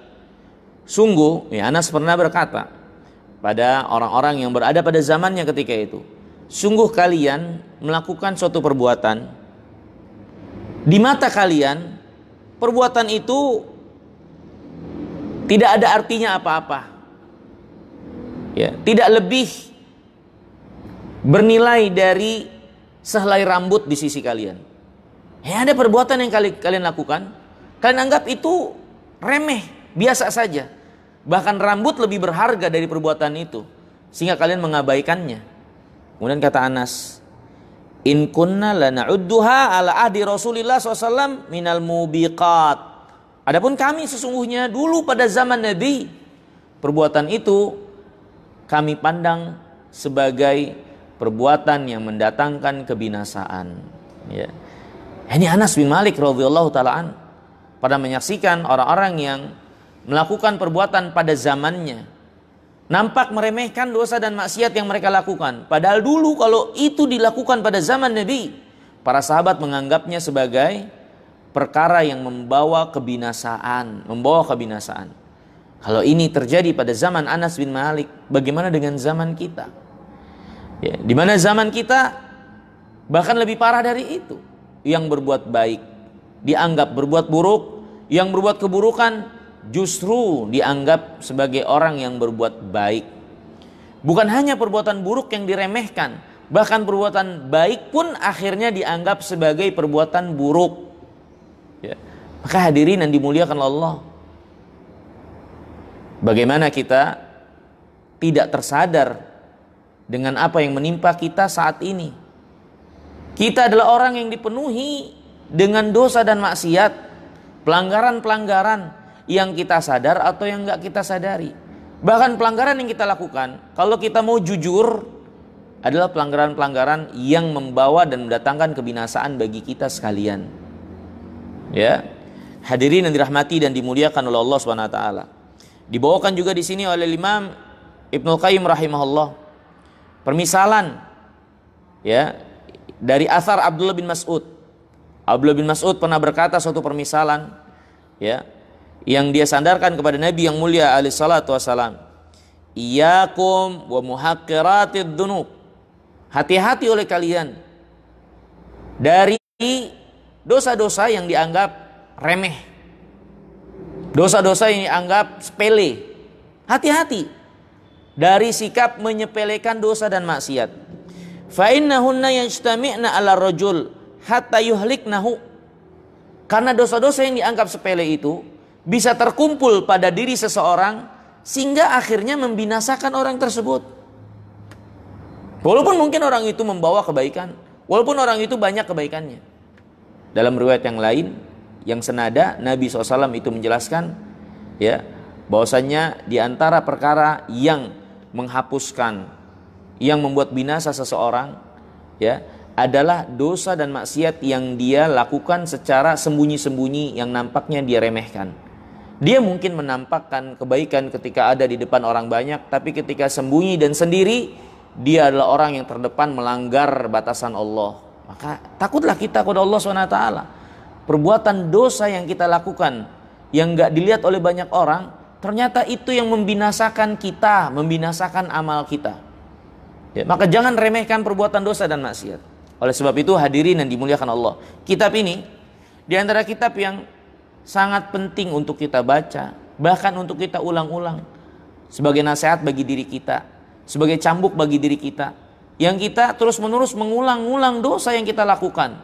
Sungguh, ya, Anas pernah berkata pada orang-orang yang berada pada zamannya ketika itu, sungguh kalian melakukan suatu perbuatan, di mata kalian perbuatan itu tidak ada artinya apa-apa, ya, tidak lebih bernilai dari sehelai rambut di sisi kalian. Ya, ada perbuatan yang kalian lakukan, kalian anggap itu remeh, biasa saja. Bahkan rambut lebih berharga dari perbuatan itu, sehingga kalian mengabaikannya. Kemudian kata Anas, In kunna lana'udduha ala ahdi Rasulillah SAW minal mubiqat. Adapun kami sesungguhnya dulu pada zaman Nabi, perbuatan itu kami pandang sebagai perbuatan yang mendatangkan kebinasaan. Ya. Ini Anas bin Malik radhiyallahu ta'ala pada menyaksikan orang-orang yang melakukan perbuatan pada zamannya, nampak meremehkan dosa dan maksiat yang mereka lakukan. Padahal dulu kalau itu dilakukan pada zaman Nabi, para sahabat menganggapnya sebagai perkara yang membawa kebinasaan. Kalau ini terjadi pada zaman Anas bin Malik, bagaimana dengan zaman kita? Ya, di mana zaman kita bahkan lebih parah dari itu. Yang berbuat baik dianggap berbuat buruk, yang berbuat keburukan justru dianggap sebagai orang yang berbuat baik. Bukan hanya perbuatan buruk yang diremehkan, bahkan perbuatan baik pun akhirnya dianggap sebagai perbuatan buruk. Ya. Maka hadirin yang dimuliakan Allah, bagaimana kita tidak tersadar dengan apa yang menimpa kita saat ini? Kita adalah orang yang dipenuhi dengan dosa dan maksiat, pelanggaran-pelanggaran yang kita sadar atau yang enggak kita sadari. Bahkan pelanggaran yang kita lakukan, kalau kita mau jujur, adalah pelanggaran-pelanggaran yang membawa dan mendatangkan kebinasaan bagi kita sekalian. Ya, hadirin yang dirahmati dan dimuliakan oleh Allah Subhanahu wa taala. Dibawakan juga di sini oleh Imam Ibnu Qayyim rahimahullah permisalan, ya, dari asar Abdullah bin Mas'ud. Abdullah bin Mas'ud pernah berkata suatu permisalan, ya, yang dia sandarkan kepada Nabi yang mulia alaihi salatu wasalam. Iyyakum wa muhaqqiratid dzunub. Hati-hati oleh kalian dari dosa-dosa yang dianggap remeh, dosa-dosa yang dianggap sepele. Hati-hati dari sikap menyepelekan dosa dan maksiat. Fa innahunna yajtami'na 'ala rajul hatta yuhliknahu. Karena dosa-dosa yang dianggap sepele itu bisa terkumpul pada diri seseorang sehingga akhirnya membinasakan orang tersebut. Walaupun mungkin orang itu membawa kebaikan, walaupun orang itu banyak kebaikannya. Dalam riwayat yang lain yang senada, Nabi SAW itu menjelaskan, ya, bahwasanya di antara perkara yang menghapuskan, yang membuat binasa seseorang, ya, adalah dosa dan maksiat yang dia lakukan secara sembunyi-sembunyi yang nampaknya dia remehkan. Dia mungkin menampakkan kebaikan ketika ada di depan orang banyak, tapi ketika sembunyi dan sendiri, dia adalah orang yang terdepan melanggar batasan Allah. Maka takutlah kita kepada Allah SWT. Perbuatan dosa yang kita lakukan, yang gak dilihat oleh banyak orang, ternyata itu yang membinasakan kita, membinasakan amal kita. Ya, maka jangan remehkan perbuatan dosa dan maksiat. Oleh sebab itu hadirin yang dimuliakan Allah, kitab ini di antara kitab yang sangat penting untuk kita baca, bahkan untuk kita ulang-ulang sebagai nasihat bagi diri kita, sebagai cambuk bagi diri kita, yang kita terus-menerus mengulang-ulang dosa yang kita lakukan,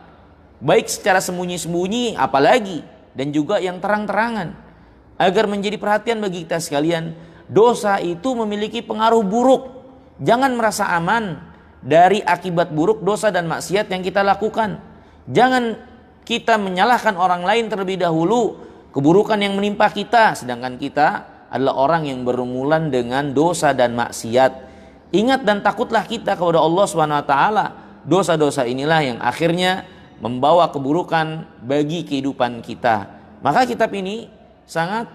baik secara sembunyi-sembunyi apalagi, dan juga yang terang-terangan, agar menjadi perhatian bagi kita sekalian. Dosa itu memiliki pengaruh buruk. Jangan merasa aman dari akibat buruk dosa dan maksiat yang kita lakukan. Jangan kita menyalahkan orang lain terlebih dahulu keburukan yang menimpa kita, sedangkan kita adalah orang yang bermula dengan dosa dan maksiat. Ingat dan takutlah kita kepada Allah SWT. Dosa-dosa inilah yang akhirnya membawa keburukan bagi kehidupan kita. Maka kitab ini sangat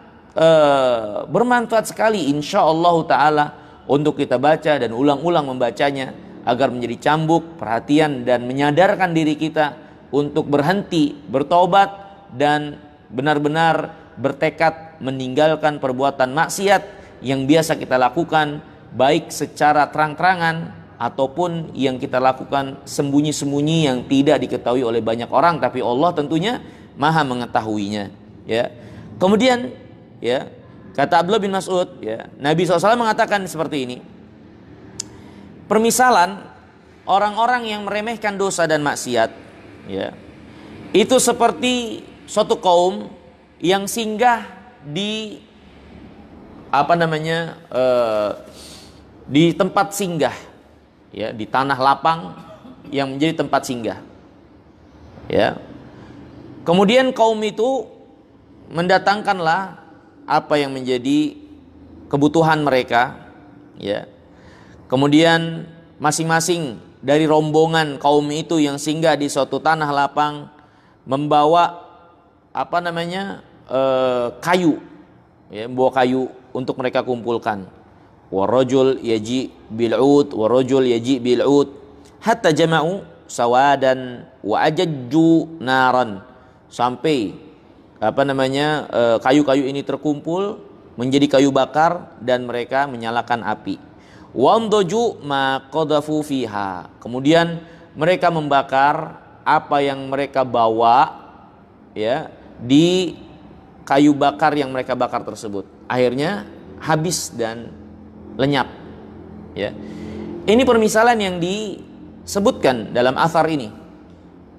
bermanfaat sekali insyaallah ta'ala untuk kita baca dan ulang-ulang membacanya, agar menjadi cambuk, perhatian, dan menyadarkan diri kita untuk berhenti, bertobat, dan benar-benar bertekad meninggalkan perbuatan maksiat yang biasa kita lakukan, baik secara terang-terangan ataupun yang kita lakukan sembunyi-sembunyi yang tidak diketahui oleh banyak orang, tapi Allah tentunya maha mengetahuinya. Ya. Kemudian, ya, kata Abdullah bin Mas'ud, ya, Nabi SAW mengatakan seperti ini. Permisalan orang-orang yang meremehkan dosa dan maksiat, ya, itu seperti suatu kaum yang singgah di di tempat singgah, ya, di tanah lapang, yang menjadi tempat singgah. Ya. Kemudian kaum itu mendatangkanlah apa yang menjadi kebutuhan mereka, ya. Kemudian masing-masing dari rombongan kaum itu yang singgah di suatu tanah lapang membawa kayu, ya, membawa kayu untuk mereka kumpulkan. Warajul yaji bil'ud, warajul yaji bil'ud, hatta jama'u sawadan wa ajajju naran, sampai kayu-kayu ini terkumpul menjadi kayu bakar dan mereka menyalakan api. Wamdoju ma qadafu fiha, kemudian mereka membakar apa yang mereka bawa, ya, di kayu bakar yang mereka bakar tersebut. Akhirnya habis dan lenyap, ya. Ini permisalan yang disebutkan dalam athar ini,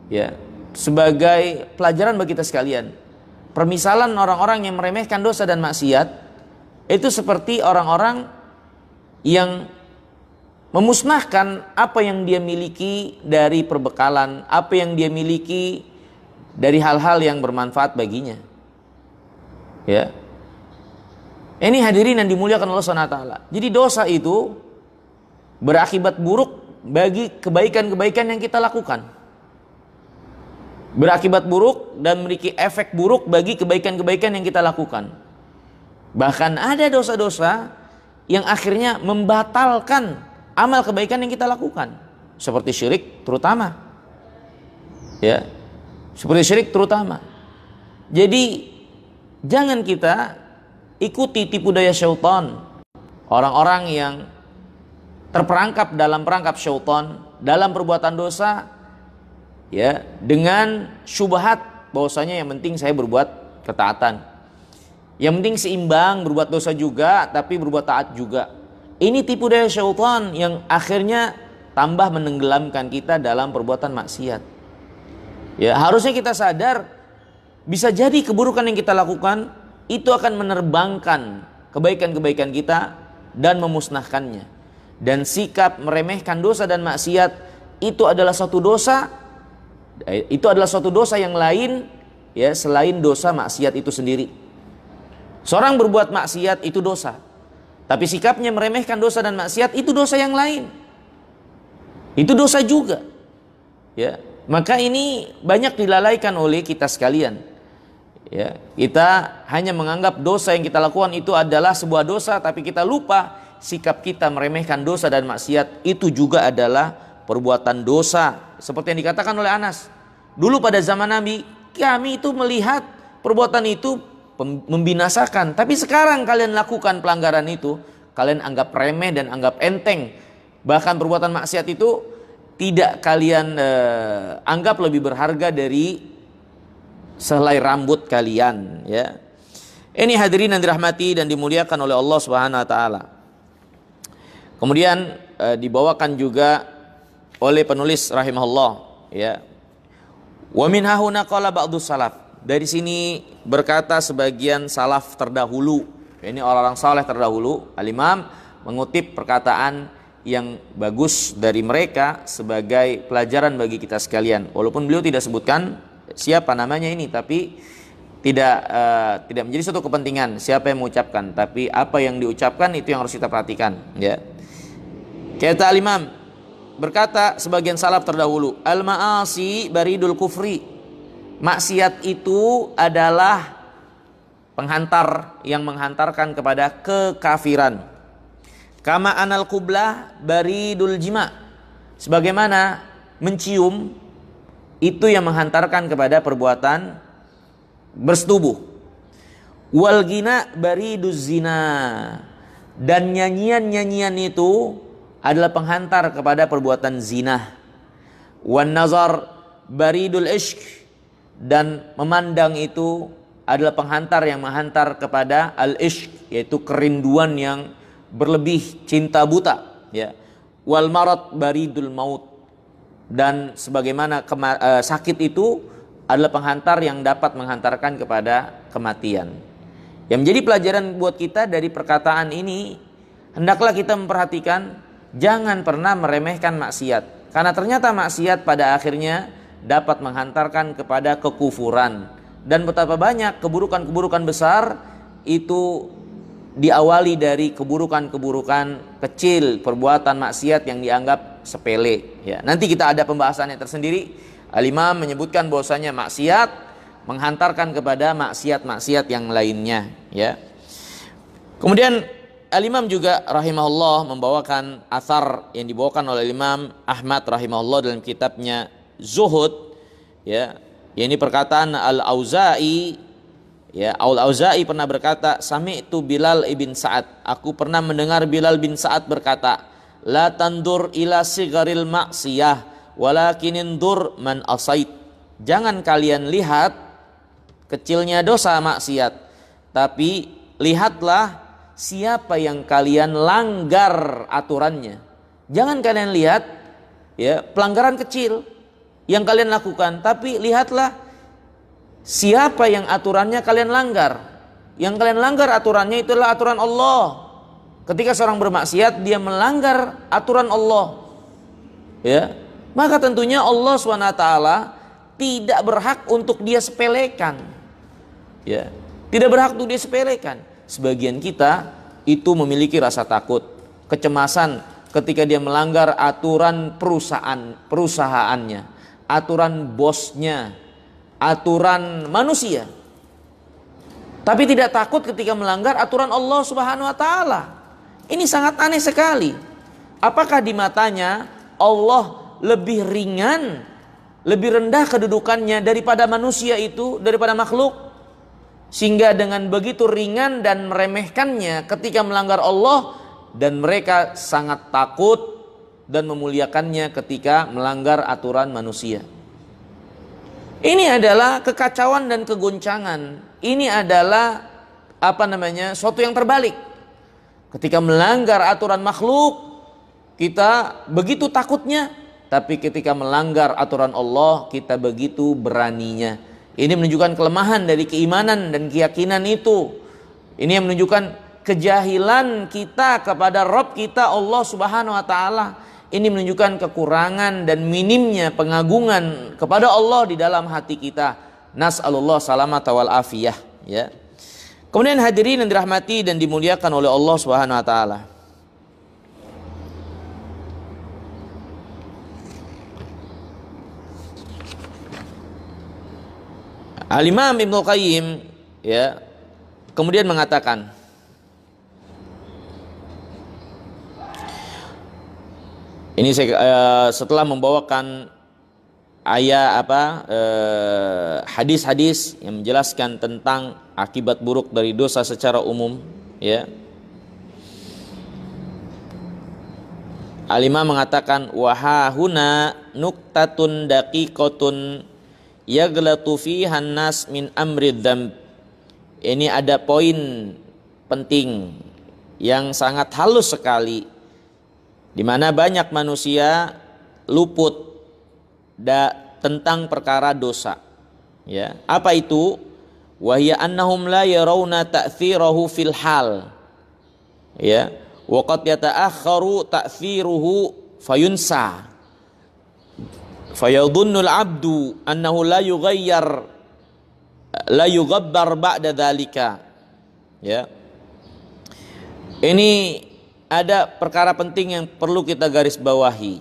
ya, sebagai pelajaran bagi kita sekalian. Permisalan orang-orang yang meremehkan dosa dan maksiat itu seperti orang-orang yang memusnahkan apa yang dia miliki dari perbekalan, apa yang dia miliki dari hal-hal yang bermanfaat baginya. Ya. Ini hadirin yang dimuliakan Allah SWT. Jadi dosa itu berakibat buruk bagi kebaikan-kebaikan yang kita lakukan. Berakibat buruk dan memiliki efek buruk bagi kebaikan-kebaikan yang kita lakukan. Bahkan ada dosa-dosa yang akhirnya membatalkan amal kebaikan yang kita lakukan, seperti syirik terutama, ya, seperti syirik terutama. Jadi jangan kita ikuti tipu daya syaitan, orang-orang yang terperangkap dalam perangkap syaitan dalam perbuatan dosa, ya, dengan syubhat bahwasanya yang penting saya berbuat ketaatan, yang penting seimbang, berbuat dosa juga tapi berbuat taat juga. Ini tipu daya syaitan yang akhirnya tambah menenggelamkan kita dalam perbuatan maksiat. Ya, harusnya kita sadar bisa jadi keburukan yang kita lakukan itu akan menerbangkan kebaikan-kebaikan kita dan memusnahkannya. Dan sikap meremehkan dosa dan maksiat itu adalah suatu dosa. Itu adalah suatu dosa yang lain, ya, selain dosa maksiat itu sendiri. Seorang berbuat maksiat itu dosa, tapi sikapnya meremehkan dosa dan maksiat itu dosa yang lain. Itu dosa juga. Ya, maka ini banyak dilalaikan oleh kita sekalian. Ya, kita hanya menganggap dosa yang kita lakukan itu adalah sebuah dosa, tapi kita lupa sikap kita meremehkan dosa dan maksiat itu juga adalah perbuatan dosa. Seperti yang dikatakan oleh Anas, dulu pada zaman Nabi kami itu melihat perbuatan itu membinasakan, tapi sekarang kalian lakukan pelanggaran itu, kalian anggap remeh dan anggap enteng. Bahkan perbuatan maksiat itu tidak kalian anggap lebih berharga dari sehelai rambut kalian, ya. Ini hadirin yang dirahmati dan dimuliakan oleh Allah Subhanahu wa taala. Kemudian dibawakan juga oleh penulis rahimahullah, ya. Wa min hahuna qala ba'dus salaf. Dari sini berkata sebagian salaf terdahulu. Ini orang-orang saleh terdahulu. Al-Imam mengutip perkataan yang bagus dari mereka sebagai pelajaran bagi kita sekalian. Walaupun beliau tidak sebutkan siapa namanya ini, tapi tidak menjadi suatu kepentingan siapa yang mengucapkan, tapi apa yang diucapkan itu yang harus kita perhatikan, ya. Kata Al-Imam, berkata sebagian salaf terdahulu, al-ma'asi baridul kufri. Maksiat itu adalah penghantar yang menghantarkan kepada kekafiran. Kama anal qublah baridul jima. Sebagaimana mencium itu yang menghantarkan kepada perbuatan bersetubuh. Wal ghina bariduz zina. Dan nyanyian-nyanyian itu adalah penghantar kepada perbuatan zina. Wan nazar baridul ishq. Dan memandang itu adalah penghantar yang menghantar kepada al-ishq, yaitu kerinduan yang berlebih, cinta buta, ya. Wal marad baridul maut. Dan sebagaimana sakit itu adalah penghantar yang dapat menghantarkan kepada kematian. Yang menjadi pelajaran buat kita dari perkataan ini, hendaklah kita memperhatikan jangan pernah meremehkan maksiat. Karena ternyata maksiat pada akhirnya dapat menghantarkan kepada kekufuran. Dan betapa banyak keburukan-keburukan besar itu diawali dari keburukan-keburukan kecil, perbuatan maksiat yang dianggap sepele. Ya, nanti kita ada pembahasannya tersendiri. Al-Imam menyebutkan bahwasanya maksiat menghantarkan kepada maksiat-maksiat yang lainnya. Ya. Kemudian Al-Imam juga rahimahullah membawakan athar yang dibawakan oleh Imam Ahmad rahimahullah dalam kitabnya Zuhud. Ya, ini perkataan Al-Auza'i. Ya, Al-Auza'i pernah berkata, sami'tu Bilal ibn Sa'ad, aku pernah mendengar Bilal bin Sa'ad berkata, la tandur ila sigaril maksiyah walakin indur man asait. Jangan kalian lihat kecilnya dosa maksiat, tapi lihatlah siapa yang kalian langgar aturannya. Jangan kalian lihat ya pelanggaran kecil yang kalian lakukan, tapi lihatlah siapa yang aturannya kalian langgar. Yang kalian langgar aturannya itulah aturan Allah. Ketika seorang bermaksiat, dia melanggar aturan Allah. Ya, maka tentunya Allah SWT tidak berhak untuk dia sepelekan. Ya, tidak berhak untuk dia sepelekan. Sebagian kita itu memiliki rasa takut, kecemasan ketika dia melanggar aturan perusahaannya, aturan bosnya, aturan manusia. Tapi tidak takut ketika melanggar aturan Allah Subhanahu wa taala. Ini sangat aneh sekali. Apakah di matanya Allah lebih ringan, lebih rendah kedudukannya daripada manusia itu, daripada makhluk? Sehingga dengan begitu ringan dan meremehkannya ketika melanggar Allah, dan mereka sangat takut dan memuliakannya ketika melanggar aturan manusia. Ini adalah kekacauan dan kegoncangan. Ini adalah suatu yang terbalik. Ketika melanggar aturan makhluk, kita begitu takutnya, tapi ketika melanggar aturan Allah, kita begitu beraninya. Ini menunjukkan kelemahan dari keimanan dan keyakinan itu. Ini yang menunjukkan kejahilan kita kepada Rabb kita Allah Subhanahu wa taala. Ini menunjukkan kekurangan dan minimnya pengagungan kepada Allah di dalam hati kita. Nas'alullah salamata wal afiyah, ya. Kemudian hadirin yang dirahmati dan dimuliakan oleh Allah Subhanahu wa taala. Al-Imam Ibnu Qayyim ya kemudian mengatakan, ini saya setelah membawakan hadis-hadis yang menjelaskan tentang akibat buruk dari dosa secara umum, ya. Al-Imam mengatakan wahahuna nuktatun daqiqatun yaglatu fiha nas min amri dzamb. Ini ada poin penting yang sangat halus sekali, di mana banyak manusia luput tentang perkara dosa. Ya, apa itu? Wa hiya annahum la yarawna ta'thirahu fil hal. Ya, wa qad yata'akhkharu ta'thiruhu fayunsa. Fayadhunnul abdu annahu la yughabbar ba'da dzalika. Ya. Ini ada perkara penting yang perlu kita garis bawahi.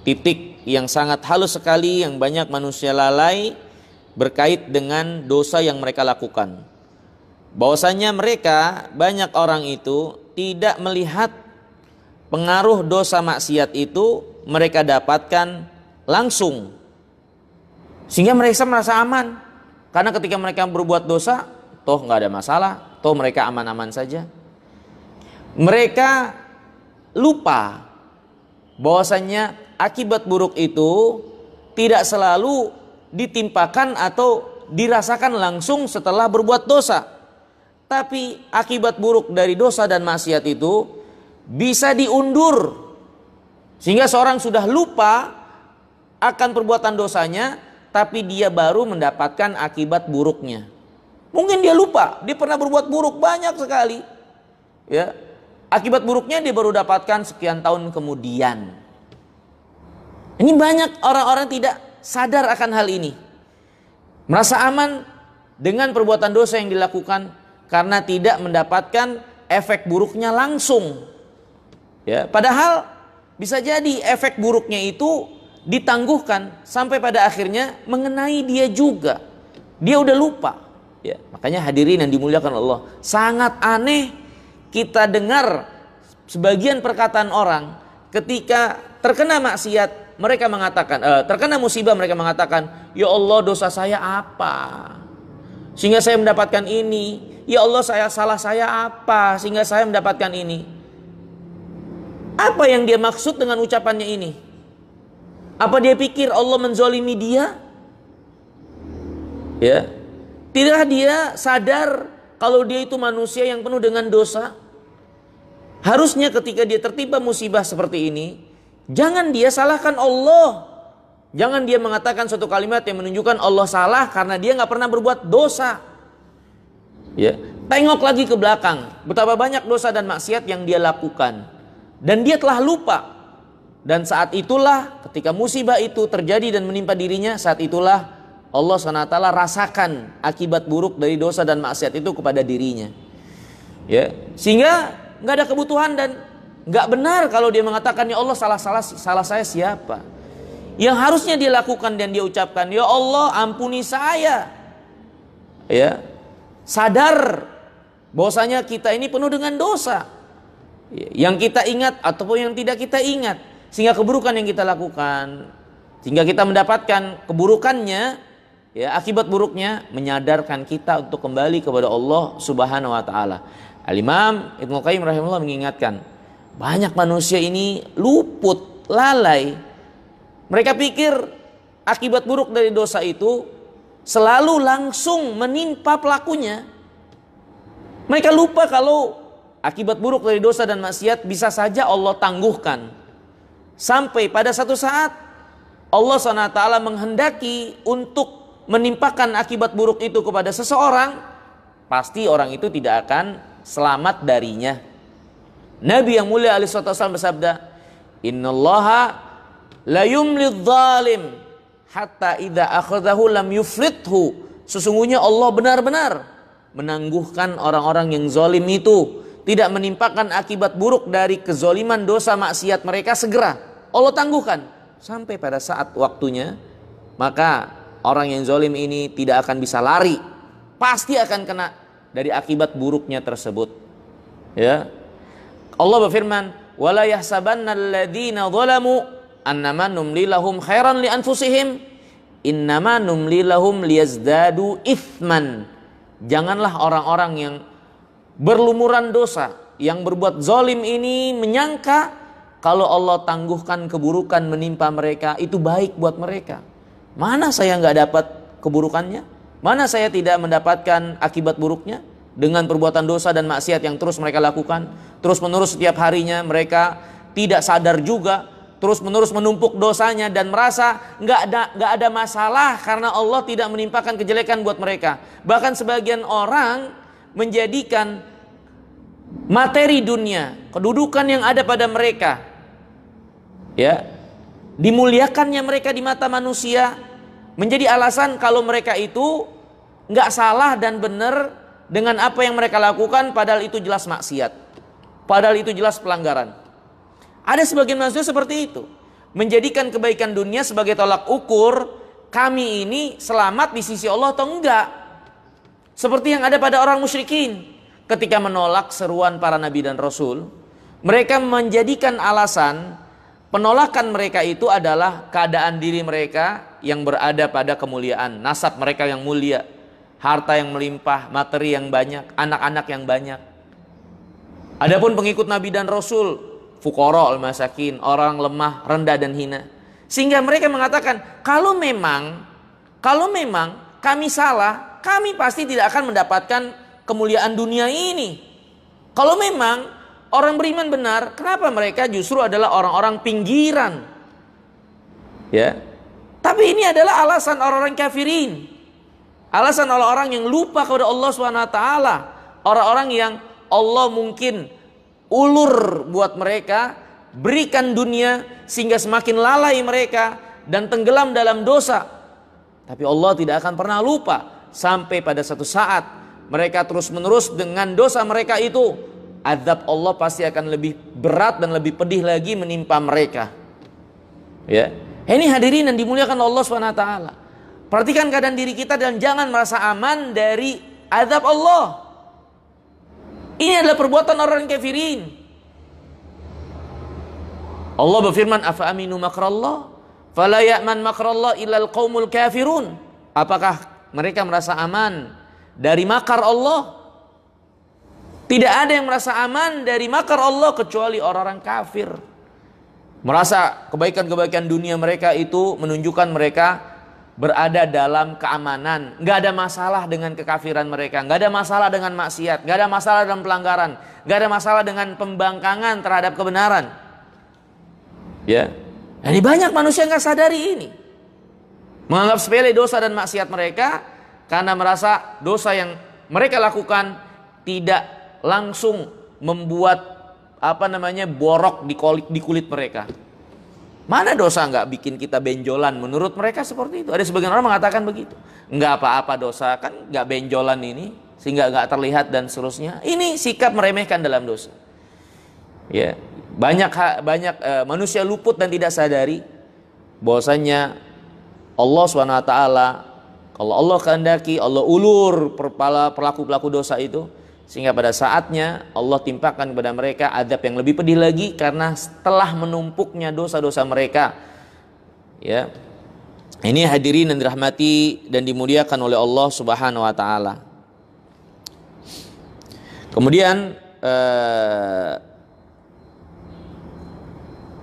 Titik yang sangat halus sekali yang banyak manusia lalai berkait dengan dosa yang mereka lakukan. Bahwasanya mereka, banyak orang itu tidak melihat pengaruh dosa maksiat itu mereka dapatkan langsung, sehingga mereka merasa aman. Karena ketika mereka berbuat dosa, toh nggak ada masalah, toh mereka aman-aman saja. Mereka lupa bahwasanya akibat buruk itu tidak selalu ditimpakan atau dirasakan langsung setelah berbuat dosa. Tapi akibat buruk dari dosa dan maksiat itu bisa diundur, sehingga seorang sudah lupa akan perbuatan dosanya, tapi dia baru mendapatkan akibat buruknya. Mungkin dia lupa, dia pernah berbuat buruk banyak sekali, ya. Akibat buruknya dia baru dapatkan sekian tahun kemudian. Ini banyak orang-orang tidak sadar akan hal ini. Merasa aman dengan perbuatan dosa yang dilakukan karena tidak mendapatkan efek buruknya langsung. Ya, padahal bisa jadi efek buruknya itu ditangguhkan sampai pada akhirnya mengenai dia juga. Dia udah lupa. Ya, makanya hadirin yang dimuliakan Allah, sangat aneh kita dengar sebagian perkataan orang ketika terkena maksiat. Mereka mengatakan, terkena musibah mereka mengatakan, ya Allah dosa saya apa sehingga saya mendapatkan ini? Ya Allah salah saya apa sehingga saya mendapatkan ini? Apa yang dia maksud dengan ucapannya ini? Apa dia pikir Allah menzolimi dia? Ya, tidak dia sadar kalau dia itu manusia yang penuh dengan dosa. Harusnya ketika dia tertimpa musibah seperti ini, jangan dia salahkan Allah. Jangan dia mengatakan suatu kalimat yang menunjukkan Allah salah karena dia nggak pernah berbuat dosa. Ya, tengok lagi ke belakang, betapa banyak dosa dan maksiat yang dia lakukan dan dia telah lupa. Dan saat itulah ketika musibah itu terjadi dan menimpa dirinya, saat itulah Allah SWT rasakan akibat buruk dari dosa dan maksiat itu kepada dirinya. Ya, sehingga nggak ada kebutuhan dan nggak benar kalau dia mengatakan, ya Allah salah saya siapa? Yang harusnya dia lakukan dan dia ucapkan, ya Allah ampuni saya. Ya, sadar bahwasanya kita ini penuh dengan dosa. Yang kita ingat ataupun yang tidak kita ingat, sehingga keburukan yang kita lakukan, sehingga kita mendapatkan keburukannya, ya akibat buruknya menyadarkan kita untuk kembali kepada Allah Subhanahu wa taala. Al-Imam Ibnu Qayyim rahimahullah mengingatkan, banyak manusia ini luput, lalai. Mereka pikir akibat buruk dari dosa itu selalu langsung menimpa pelakunya. Mereka lupa kalau akibat buruk dari dosa dan maksiat bisa saja Allah tangguhkan. Sampai pada satu saat Allah SWT menghendaki untuk menimpakan akibat buruk itu kepada seseorang, pasti orang itu tidak akan selamat darinya. Nabi yang mulia alaihi wasallam bersabda, innallaha la yumlidz zalim hatta idza akhadhahu lam yuflithu. Sesungguhnya Allah benar-benar menangguhkan orang-orang yang zalim itu, tidak menimpakan akibat buruk dari kezaliman dosa maksiat mereka segera. Allah tangguhkan sampai pada saat waktunya, maka orang yang zalim ini tidak akan bisa lari, pasti akan kena dari akibat buruknya tersebut. Ya, Allah berfirman, wala yahsabannal ladzina zalamu annama numli lahum khairan li anfusihim innama numli lahum liyazdadu ithman. Janganlah orang-orang yang berlumuran dosa, yang berbuat zalim ini menyangka kalau Allah tangguhkan keburukan menimpa mereka itu baik buat mereka. Mana saya nggak dapat keburukannya? Mana saya tidak mendapatkan akibat buruknya dengan perbuatan dosa dan maksiat yang terus mereka lakukan terus menerus setiap harinya? Mereka tidak sadar juga, terus menerus menumpuk dosanya dan merasa nggak ada masalah karena Allah tidak menimpakan kejelekan buat mereka. Bahkan sebagian orang menjadikan materi dunia, kedudukan yang ada pada mereka, ya, dimuliakannya mereka di mata manusia, menjadi alasan kalau mereka itu nggak salah dan benar dengan apa yang mereka lakukan, padahal itu jelas maksiat, padahal itu jelas pelanggaran. Ada sebagian manusia seperti itu, menjadikan kebaikan dunia sebagai tolak ukur kami ini selamat di sisi Allah atau enggak. Seperti yang ada pada orang musyrikin ketika menolak seruan para nabi dan rasul, mereka menjadikan alasan penolakan mereka itu adalah keadaan diri mereka yang berada pada kemuliaan, nasab mereka yang mulia, harta yang melimpah, materi yang banyak, anak-anak yang banyak. Adapun pengikut nabi dan rasul, fuqara al-masakin, orang lemah, rendah dan hina. Sehingga mereka mengatakan, kalau memang kami salah, kami pasti tidak akan mendapatkan kemuliaan dunia ini. Kalau memang orang beriman benar, kenapa mereka justru adalah orang-orang pinggiran? Ya. Tapi ini adalah alasan orang-orang kafirin. Alasan orang-orang yang lupa kepada Allah SWT. Orang-orang yang Allah mungkin ulur buat mereka berikan dunia sehingga semakin lalai mereka dan tenggelam dalam dosa. Tapi Allah tidak akan pernah lupa sampai pada satu saat mereka terus-menerus dengan dosa mereka itu, azab Allah pasti akan lebih berat dan lebih pedih lagi menimpa mereka. Ya, ini hadirin yang dimuliakan Allah SWT. Perhatikan keadaan diri kita dan jangan merasa aman dari azab Allah. Ini adalah perbuatan orang kafirin. Allah berfirman, afa aminu makrallah fala ya'man makrallah illal qaumul kafirun. Apakah mereka merasa aman dari makar Allah? Tidak ada yang merasa aman dari makar Allah kecuali orang-orang kafir. Merasa kebaikan-kebaikan dunia mereka itu menunjukkan mereka berada dalam keamanan, nggak ada masalah dengan kekafiran mereka, nggak ada masalah dengan maksiat, nggak ada masalah dengan pelanggaran, nggak ada masalah dengan pembangkangan terhadap kebenaran. Ya, jadi banyak manusia nggak sadari ini, menganggap sepele dosa dan maksiat mereka karena merasa dosa yang mereka lakukan tidak langsung membuat borok di kulit mereka. Mana dosa nggak bikin kita benjolan? Menurut mereka seperti itu. Ada sebagian orang mengatakan begitu. Nggak apa-apa dosa, kan nggak benjolan ini, sehingga nggak terlihat dan seterusnya. Ini sikap meremehkan dalam dosa. Ya, banyak manusia luput dan tidak sadari bahwasanya Allah SWT, kalau Allah kehendaki, Allah ulur pelaku-pelaku dosa itu, sehingga pada saatnya Allah timpakan kepada mereka azab yang lebih pedih lagi karena setelah menumpuknya dosa-dosa mereka. Ya. Ini hadirin yang dirahmati dan dimuliakan oleh Allah Subhanahu wa taala. Kemudian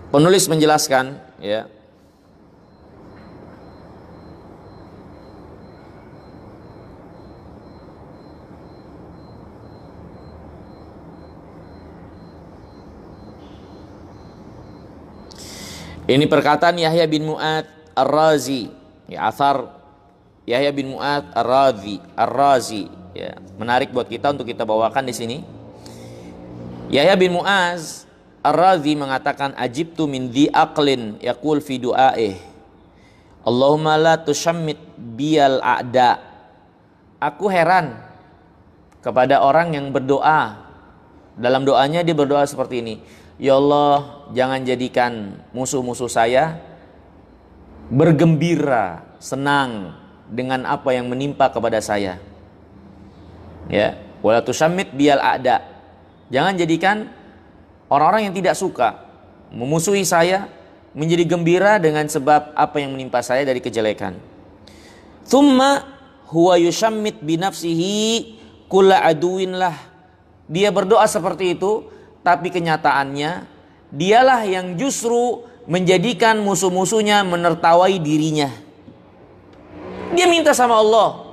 penulis menjelaskan, ya, ini perkataan Yahya bin Mu'ad Ar-Razi, ya, athar Yahya bin Mu'ad Ar-Razi, ya, menarik buat kita untuk kita bawakan di sini. Yahya bin Mu'az Ar-Razi mengatakan, ajibtu min dhi aqlin yaqul fi du'aih, Allahumma la tushammit biyal a'da. Aku heran kepada orang yang berdoa. Dalam doanya dia berdoa seperti ini, ya Allah, jangan jadikan musuh-musuh saya bergembira, senang dengan apa yang menimpa kepada saya. Ya, wala tushammit biyal a'da. Jangan jadikan orang-orang yang tidak suka memusuhi saya menjadi gembira dengan sebab apa yang menimpa saya dari kejelekan. Tsumma huwa yushammit bi nafsihi kulla aduwin lah. Dia berdoa seperti itu, tapi kenyataannya dialah yang justru menjadikan musuh-musuhnya menertawai dirinya. Dia minta sama Allah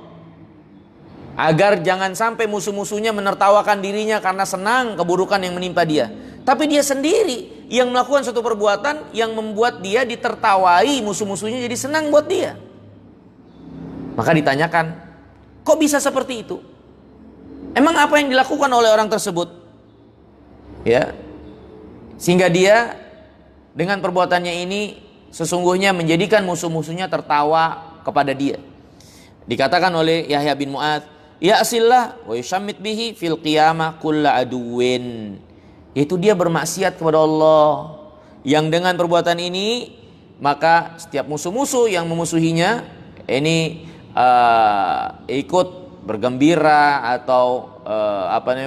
agar jangan sampai musuh-musuhnya menertawakan dirinya karena senang keburukan yang menimpa dia. Tapi dia sendiri yang melakukan suatu perbuatan yang membuat dia ditertawai musuh-musuhnya jadi senang buat dia. Maka ditanyakan, kok bisa seperti itu? Emang apa yang dilakukan oleh orang tersebut? Ya, sehingga dia dengan perbuatannya ini sesungguhnya menjadikan musuh-musuhnya tertawa kepada dia. Dikatakan oleh Yahya bin Mu'ad, ya asillah wa yushammit bihi fil qiyamah kulla aduwin. Yaitu dia bermaksiat kepada Allah, yang dengan perbuatan ini maka setiap musuh-musuh yang memusuhinya ini ikut bergembira atau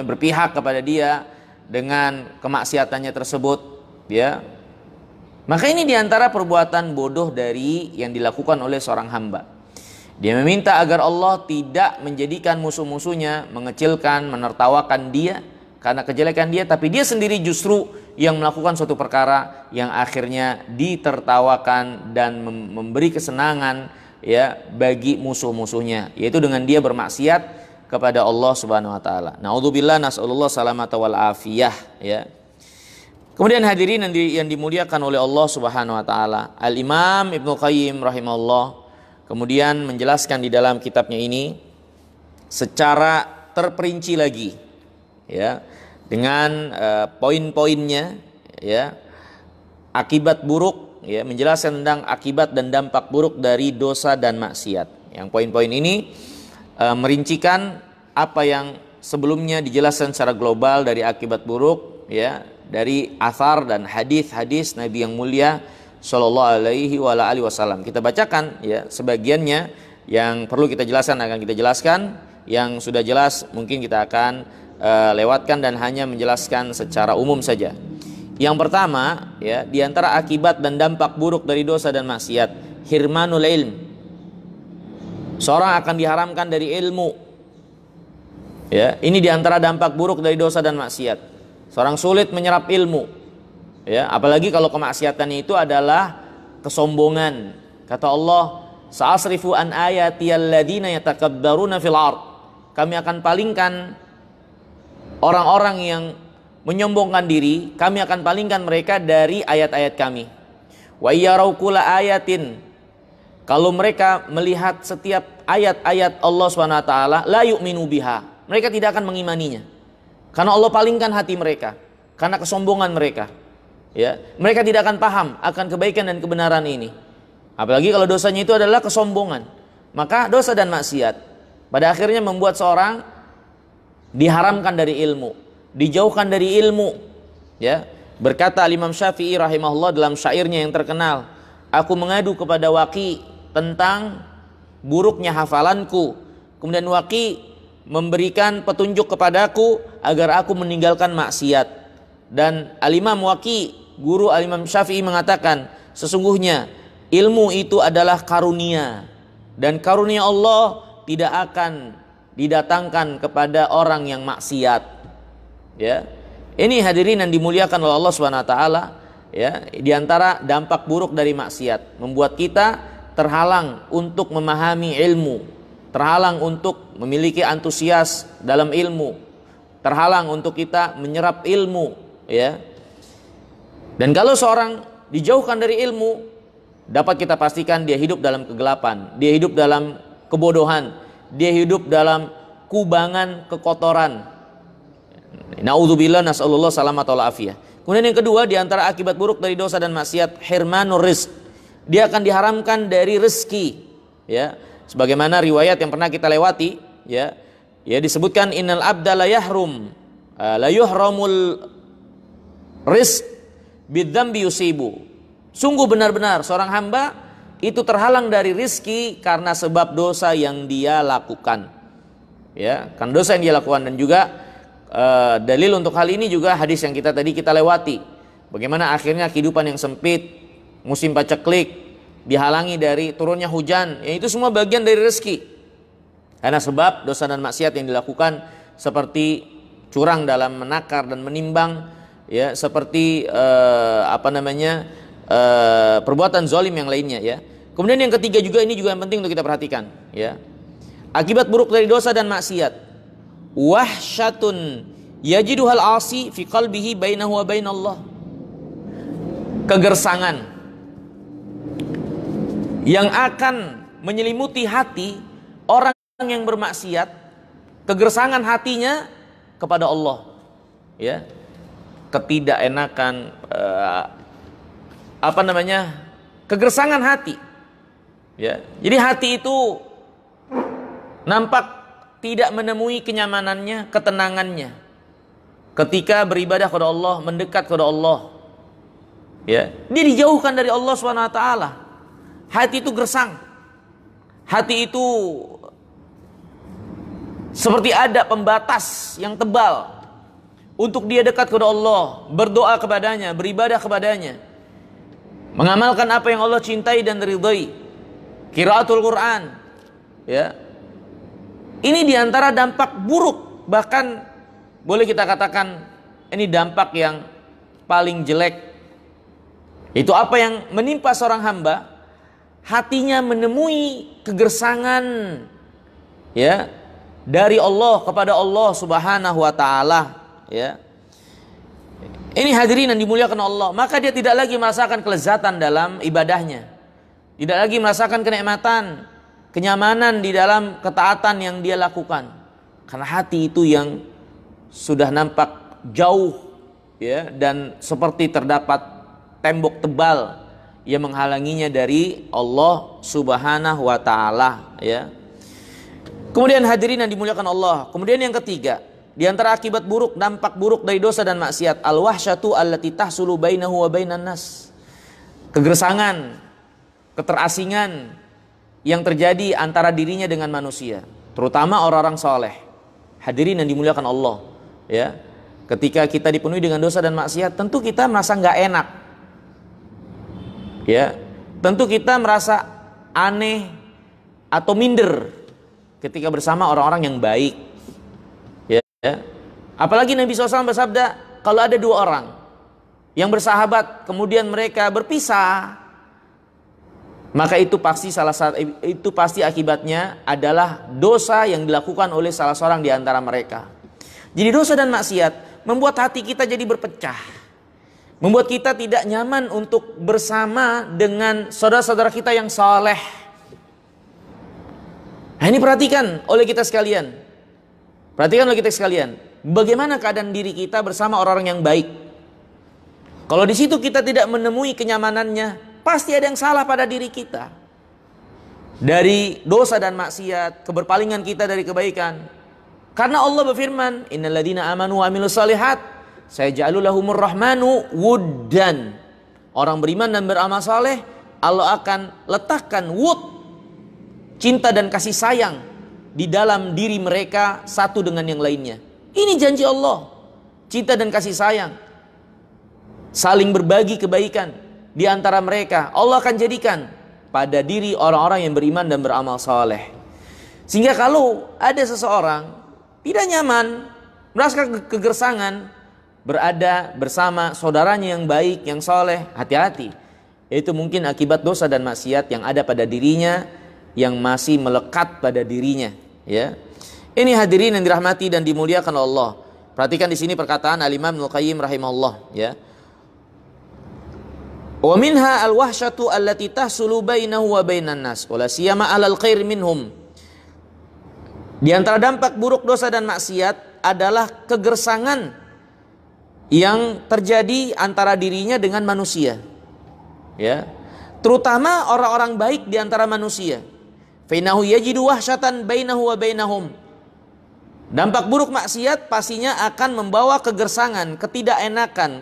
berpihak kepada dia dengan kemaksiatannya tersebut, ya. Maka ini diantara perbuatan bodoh dari yang dilakukan oleh seorang hamba. Dia meminta agar Allah tidak menjadikan musuh-musuhnya mengecilkan, menertawakan dia karena kejelekan dia, tapi dia sendiri justru yang melakukan suatu perkara yang akhirnya ditertawakan dan memberi kesenangan, ya, bagi musuh-musuhnya, yaitu dengan dia bermaksiat kepada Allah Subhanahu wa taala. Naudzubillah, nasallallahu salamata wal afiyah, ya. Kemudian hadirin yang dimuliakan oleh Allah Subhanahu wa taala, Al-Imam Ibnu Qayyim rahimahullah kemudian menjelaskan di dalam kitabnya ini secara terperinci lagi, ya, dengan poin-poinnya, ya, akibat buruk, ya, menjelaskan tentang akibat dan dampak buruk dari dosa dan maksiat. Yang poin-poin ini merincikan apa yang sebelumnya dijelaskan secara global dari akibat buruk, ya, dari athar dan hadis-hadis Nabi yang mulia Shallallahu Alaihi Wasallam. Kita bacakan, ya, sebagiannya. Yang perlu kita jelaskan akan kita jelaskan, yang sudah jelas mungkin kita akan lewatkan dan hanya menjelaskan secara umum saja. Yang pertama, ya, di antara akibat dan dampak buruk dari dosa dan maksiat, hirmanul ilm. Seorang akan diharamkan dari ilmu. Ya, ini di antara dampak buruk dari dosa dan maksiat. Seorang sulit menyerap ilmu. Ya, apalagi kalau kemaksiatannya itu adalah kesombongan. Kata Allah, "Sa'asrifu an ayati alladziina yatakabbaruna fil ard." Kami akan palingkan orang-orang yang menyombongkan diri, kami akan palingkan mereka dari ayat-ayat kami. Wa yarau kulla ayatin, kalau mereka melihat setiap ayat-ayat Allah SWT, la yu'minu biha, mereka tidak akan mengimaninya. Karena Allah palingkan hati mereka, karena kesombongan mereka. Ya, mereka tidak akan paham akan kebaikan dan kebenaran ini. Apalagi kalau dosanya itu adalah kesombongan. Maka dosa dan maksiat pada akhirnya membuat seorang diharamkan dari ilmu, dijauhkan dari ilmu. Ya, berkata Imam Syafi'i rahimahullah dalam syairnya yang terkenal, "Aku mengadu kepada Waqi tentang buruknya hafalanku, kemudian Waqi memberikan petunjuk kepadaku agar aku meninggalkan maksiat." Dan Al-Imam Waqi, guru Al-Imam Syafi'i, mengatakan, sesungguhnya ilmu itu adalah karunia, dan karunia Allah tidak akan didatangkan kepada orang yang maksiat. Ya, ini hadirin yang dimuliakan oleh Allah Subhanahu Wa Taala. Ya, di antara dampak buruk dari maksiat, membuat kita terhalang untuk memahami ilmu, terhalang untuk memiliki antusias dalam ilmu, terhalang untuk kita menyerap ilmu. Ya, dan kalau seorang dijauhkan dari ilmu, dapat kita pastikan dia hidup dalam kegelapan, dia hidup dalam kebodohan, dia hidup dalam kubangan kekotoran. Na'udzubillah, nas'alullah salamat wal afiyah. Kemudian yang kedua, di antara akibat buruk dari dosa dan maksiat, hirmanur rizq. Dia akan diharamkan dari rezeki. Ya, sebagaimana riwayat yang pernah kita lewati, ya, disebutkan innal abda la yahrum la yuhramul rizq bidzambi yusibu. Sungguh benar-benar seorang hamba itu terhalang dari rizki karena sebab dosa yang dia lakukan. Ya, kan dosa yang dia lakukan. Dan juga dalil untuk hal ini juga hadis yang kita lewati. Bagaimana akhirnya kehidupan yang sempit, musim paceklik, dihalangi dari turunnya hujan. Ya, itu semua bagian dari rezeki. Karena sebab dosa dan maksiat yang dilakukan, seperti curang dalam menakar dan menimbang, ya, seperti perbuatan zalim yang lainnya. Ya. Kemudian yang ketiga juga, ini juga yang penting untuk kita perhatikan. Ya. Akibat buruk dari dosa dan maksiat, wahsyatun yajiduhal asi fi qalbihi bainahu wa bainallah. Kegersangan yang akan menyelimuti hati orang yang bermaksiat, kegersangan hatinya kepada Allah. Ya. Ketidakenakan, kegersangan hati. Ya. Jadi hati itu nampak tidak menemui kenyamanannya, ketenangannya ketika beribadah kepada Allah, mendekat kepada Allah. Ya, dia dijauhkan dari Allah SWT. Hati itu gersang. Hati itu seperti ada pembatas yang tebal untuk dia dekat kepada Allah, berdoa kepadanya, beribadah kepadanya, mengamalkan apa yang Allah cintai dan ridhai, qiraatul Quran. Ya, ini diantara dampak buruk, bahkan boleh kita katakan ini dampak yang paling jelek. Itu apa yang menimpa seorang hamba, hatinya menemui kegersangan, ya, dari Allah kepada Allah Subhanahu wa taala, ya. Ini hadirin yang dimuliakan Allah, maka dia tidak lagi merasakan kelezatan dalam ibadahnya. Tidak lagi merasakan kenikmatan, kenyamanan di dalam ketaatan yang dia lakukan. Karena hati itu yang sudah nampak jauh, ya, dan seperti terdapat tembok tebal yang menghalanginya dari Allah Subhanahu wa taala, ya. Kemudian hadirin yang dimuliakan Allah, kemudian yang ketiga, di antara akibat buruk, dampak buruk dari dosa dan maksiat, al-wahsyatu allati tahsulu bainahu wa bainan nas. Kegersangan, keterasingan yang terjadi antara dirinya dengan manusia, terutama orang-orang soleh. Hadirin yang dimuliakan Allah, ya. Ketika kita dipenuhi dengan dosa dan maksiat, tentu kita merasa nggak enak, ya. Tentu kita merasa aneh atau minder ketika bersama orang-orang yang baik, ya. Apalagi Nabi SAW bersabda, kalau ada dua orang yang bersahabat kemudian mereka berpisah, maka itu pasti akibatnya adalah dosa yang dilakukan oleh salah seorang di antara mereka. Jadi dosa dan maksiat membuat hati kita jadi berpecah, membuat kita tidak nyaman untuk bersama dengan saudara-saudara kita yang saleh. Nah, ini perhatikan oleh kita sekalian. Perhatikan oleh kita sekalian, bagaimana keadaan diri kita bersama orang-orang yang baik. Kalau di situ kita tidak menemui kenyamanannya, pasti ada yang salah pada diri kita. Dari dosa dan maksiat, keberpalingan kita dari kebaikan. Karena Allah berfirman, innalladzina amanu wa amilus shalihat sayaj'alu lahumur rahmanu wuddan. Orang beriman dan beramal saleh, Allah akan letakkan wud, cinta dan kasih sayang di dalam diri mereka satu dengan yang lainnya. Ini janji Allah, cinta dan kasih sayang, saling berbagi kebaikan di antara mereka. Allah akan jadikan pada diri orang-orang yang beriman dan beramal saleh. Sehingga kalau ada seseorang tidak nyaman, merasa kegersangan berada bersama saudaranya yang baik, yang saleh, hati-hati. Itu mungkin akibat dosa dan maksiat yang ada pada dirinya, yang masih melekat pada dirinya, ya. Ini hadirin yang dirahmati dan dimuliakan Allah. Perhatikan di sini perkataan Al-Imam Ibnu Qayyim rahimahullah, ya. Wa minha al-wahsyatu allati tahsulu bainahu wa bainan nas, wala siyama alal khair minhum. Di antara dampak buruk dosa dan maksiat adalah kegersangan yang terjadi antara dirinya dengan manusia, ya. Terutama orang-orang baik di antara manusia. Fainahu yajidu wahsyatan bainahu wa bainahum. Dampak buruk maksiat pastinya akan membawa kegersangan, ketidakenakan,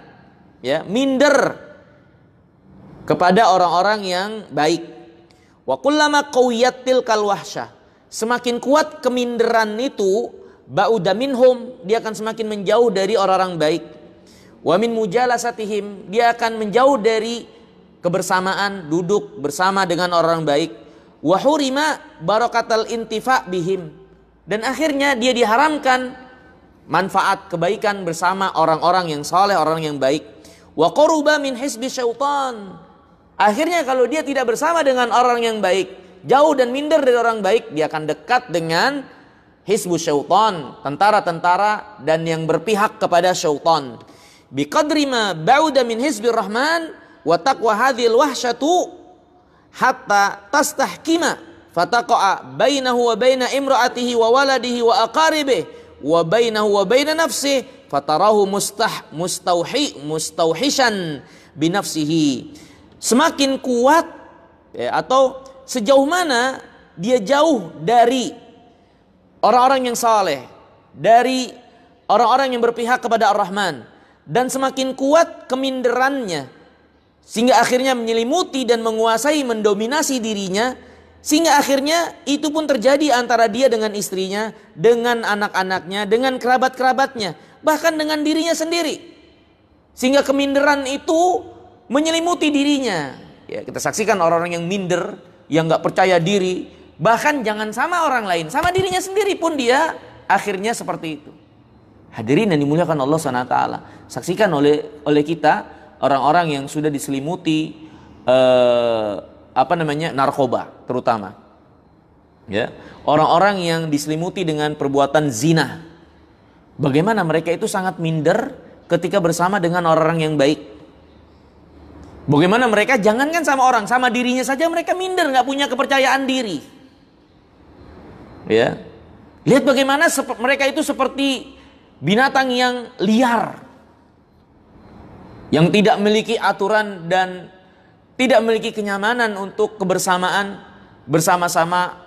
ya, minder kepada orang-orang yang baik. Wa kullama qawiyat tilkal wahsyah, semakin kuat keminderan itu, ba'uda minhum, dia akan semakin menjauh dari orang-orang baik. Wa min mujalasatihim, dia akan menjauh dari kebersamaan, duduk bersama dengan orang baik. Wa hurima barakatal intifa bihim, dan akhirnya dia diharamkan manfaat kebaikan bersama orang-orang yang saleh, orang yang baik. Wa qaruba min hisbi syaitan, akhirnya kalau dia tidak bersama dengan orang yang baik, jauh dan minder dari orang baik, dia akan dekat dengan hisbu syaitan, tentara-tentara dan yang berpihak kepada syaitan. Biqadri ma ba'uda min hisbir rahman wa taqwa hadhil wahsyatu hatta tastahkima fataqa'a bainahu wa baina imra'atihi wa waladihi wa aqaribihi wa bainahu wa baina nafsihi fatarahu mustauhishan binafsihi. Semakin kuat, ya, atau sejauh mana dia jauh dari orang-orang yang saleh, dari orang-orang yang berpihak kepada Ar-Rahman, dan semakin kuat keminderannya sehingga akhirnya menyelimuti dan menguasai, mendominasi dirinya, sehingga akhirnya itu pun terjadi antara dia dengan istrinya, dengan anak-anaknya, dengan kerabat-kerabatnya, bahkan dengan dirinya sendiri, sehingga keminderan itu menyelimuti dirinya. Ya, kita saksikan orang-orang yang minder, yang gak percaya diri, bahkan jangan sama orang lain, sama dirinya sendiri pun dia akhirnya seperti itu. Hadirin yang dimuliakan Allah SWT, saksikan oleh kita orang-orang yang sudah diselimuti narkoba, terutama, ya, orang-orang yang diselimuti dengan perbuatan zina. Bagaimana mereka itu sangat minder ketika bersama dengan orang-orang yang baik. Bagaimana mereka, jangankan sama orang, sama dirinya saja mereka minder, nggak punya kepercayaan diri. Ya, lihat bagaimana mereka itu seperti binatang yang liar. yang tidak memiliki aturan dan tidak memiliki kenyamanan untuk kebersamaan bersama-sama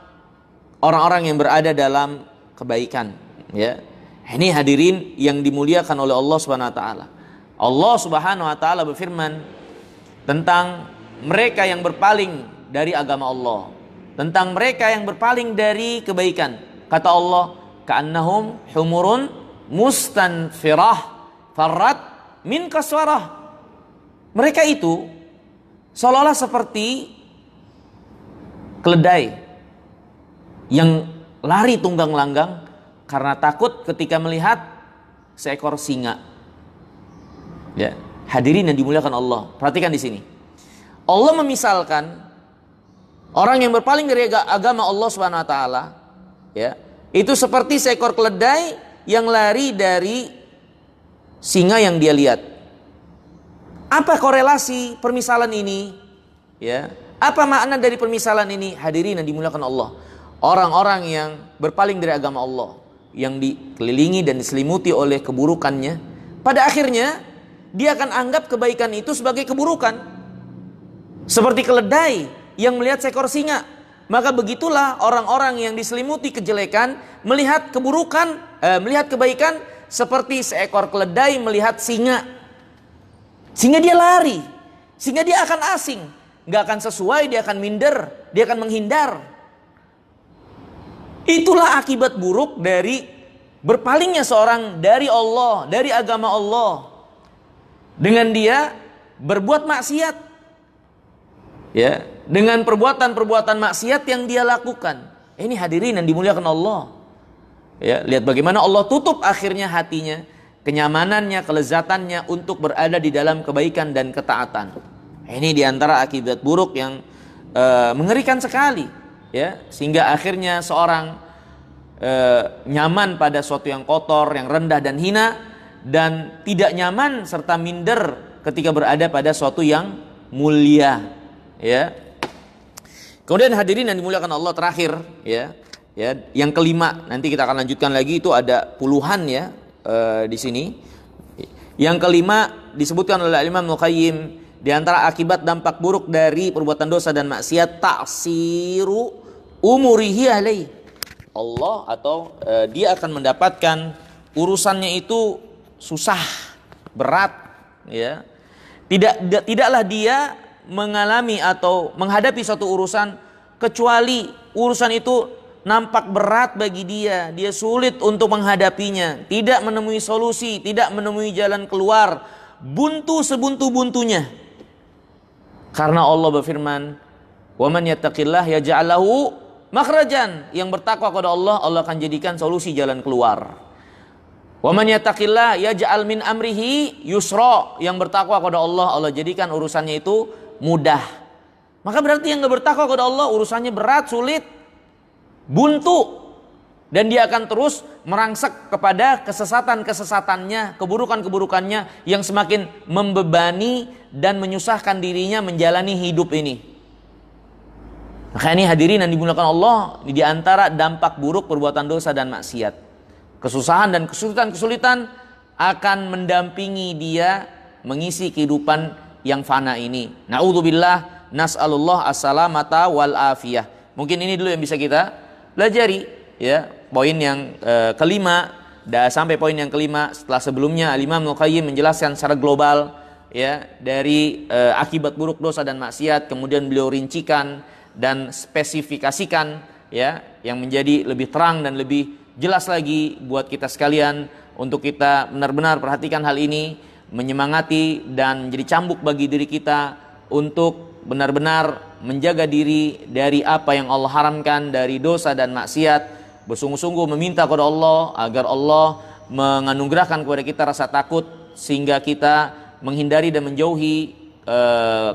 orang-orang yang berada dalam kebaikan, ya. Ini hadirin yang dimuliakan oleh Allah Subhanahu wa taala. Allah Subhanahu wa taala berfirman tentang mereka yang berpaling dari agama Allah, tentang mereka yang berpaling dari kebaikan. Kata Allah, ka'annahum humurun mustanfirah farrat min kaswarah. Mereka itu seolah-olah seperti keledai yang lari tunggang langgang karena takut ketika melihat seekor singa. Ya, hadirin yang dimuliakan Allah, perhatikan di sini. Allah memisalkan orang yang berpaling dari agama Allah Subhanahu wa taala, ya, itu seperti seekor keledai yang lari dari singa yang dia lihat. Apa korelasi permisalan ini? Ya, apa makna dari permisalan ini? Hadirin yang dimuliakan Allah, orang-orang yang berpaling dari agama Allah, yang dikelilingi dan diselimuti oleh keburukannya, pada akhirnya dia akan anggap kebaikan itu sebagai keburukan. Seperti keledai yang melihat seekor singa, maka begitulah orang-orang yang diselimuti kejelekan melihat keburukan, melihat kebaikan seperti seekor keledai melihat singa. Sehingga dia lari, sehingga dia akan asing, nggak akan sesuai, dia akan minder, dia akan menghindar. Itulah akibat buruk dari berpalingnya seorang dari Allah, dari agama Allah, dengan dia berbuat maksiat, ya, dengan perbuatan-perbuatan maksiat yang dia lakukan. Ini hadirin yang dimuliakan Allah, ya, lihat bagaimana Allah tutup akhirnya hatinya, kenyamanannya, kelezatannya untuk berada di dalam kebaikan dan ketaatan. Ini diantara akibat buruk yang mengerikan sekali, ya, sehingga akhirnya seorang nyaman pada sesuatu yang kotor, yang rendah dan hina, dan tidak nyaman serta minder ketika berada pada sesuatu yang mulia, ya. Kemudian hadirin yang dimuliakan Allah, terakhir, ya, yang kelima, nanti kita akan lanjutkan lagi, itu ada puluhan, ya, di sini. Yang kelima disebutkan oleh Imam Ibnu Qayyim, di antara akibat dampak buruk dari perbuatan dosa dan maksiat, ta'siru umurihi alaihi. Allah atau dia akan mendapatkan urusannya itu susah, berat, ya. Tidaklah dia mengalami atau menghadapi suatu urusan kecuali urusan itu nampak berat bagi dia, dia sulit untuk menghadapinya, tidak menemui solusi, tidak menemui jalan keluar, buntu sebuntu-buntunya. Karena Allah berfirman, "Wa man yattaqillah yaj'al lahu makhrajan." Yang bertakwa kepada Allah, Allah akan jadikan solusi jalan keluar. "Wa man yattaqillah yaj'al min amrihi yusra." Yang bertakwa kepada Allah, Allah jadikan urusannya itu mudah. Maka berarti yang enggak bertakwa kepada Allah urusannya berat, sulit, buntu, dan dia akan terus merangsek kepada kesesatan-kesesatannya, keburukan-keburukannya yang semakin membebani dan menyusahkan dirinya menjalani hidup ini. Maka ini hadirin yang dimuliakan Allah, di antara dampak buruk perbuatan dosa dan maksiat, kesusahan dan kesulitan-kesulitan akan mendampingi dia mengisi kehidupan yang fana ini. Na'udzubillah, nas'alullah as-salamata wal afiyah. Mungkin ini dulu yang bisa kita pelajari, ya, poin yang kelima, sampai poin yang kelima. Setelah sebelumnya Imam Ibnu Qayyim menjelaskan secara global, ya, dari akibat buruk dosa dan maksiat, kemudian beliau rincikan dan spesifikasikan, ya, yang menjadi lebih terang dan lebih jelas lagi buat kita sekalian untuk kita benar-benar perhatikan hal ini, menyemangati dan menjadi cambuk bagi diri kita untuk benar-benar menjaga diri dari apa yang Allah haramkan dari dosa dan maksiat, bersungguh-sungguh meminta kepada Allah agar Allah menganugerahkan kepada kita rasa takut sehingga kita menghindari dan menjauhi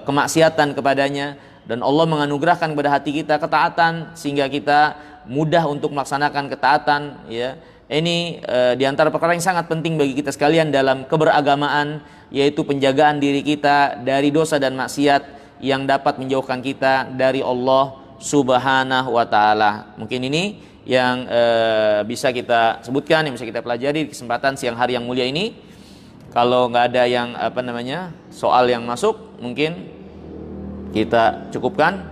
kemaksiatan kepadanya, dan Allah menganugerahkan kepada hati kita ketaatan sehingga kita mudah untuk melaksanakan ketaatan, ya. Ini di antara perkara yang sangat penting bagi kita sekalian dalam keberagamaan, yaitu penjagaan diri kita dari dosa dan maksiat yang dapat menjauhkan kita dari Allah Subhanahu wa taala. Mungkin ini yang bisa kita sebutkan, yang bisa kita pelajari di kesempatan siang hari yang mulia ini. Kalau nggak ada yang soal yang masuk, mungkin kita cukupkan.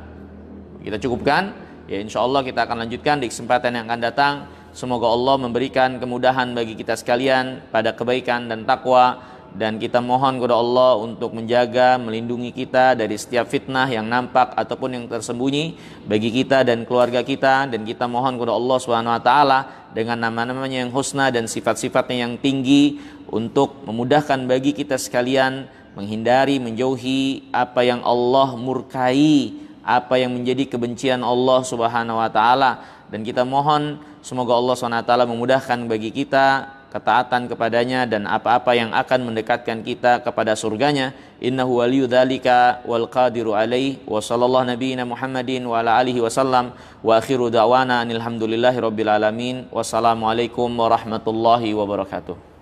Ya insya Allah kita akan lanjutkan di kesempatan yang akan datang. Semoga Allah memberikan kemudahan bagi kita sekalian pada kebaikan dan takwa, dan kita mohon kepada Allah untuk menjaga, melindungi kita dari setiap fitnah yang nampak ataupun yang tersembunyi bagi kita dan keluarga kita. Dan kita mohon kepada Allah Subhanahu wa taala dengan nama-namanya yang husna dan sifat-sifatnya yang tinggi untuk memudahkan bagi kita sekalian menghindari, menjauhi apa yang Allah murkai, apa yang menjadi kebencian Allah Subhanahu wa taala. Dan kita mohon semoga Allah Subhanahu wa taala memudahkan bagi kita ketaatan kepadanya dan apa-apa yang akan mendekatkan kita kepada surganya. Innahu waliyyu dzalika wal qadiru alaihi. Wa sallallahu nabiyina Muhammadin wa ala alihi wasallam. Wa akhiru da'wana alhamdulillahi rabbil alamin. Wassalamualaikum warahmatullahi wabarakatuh.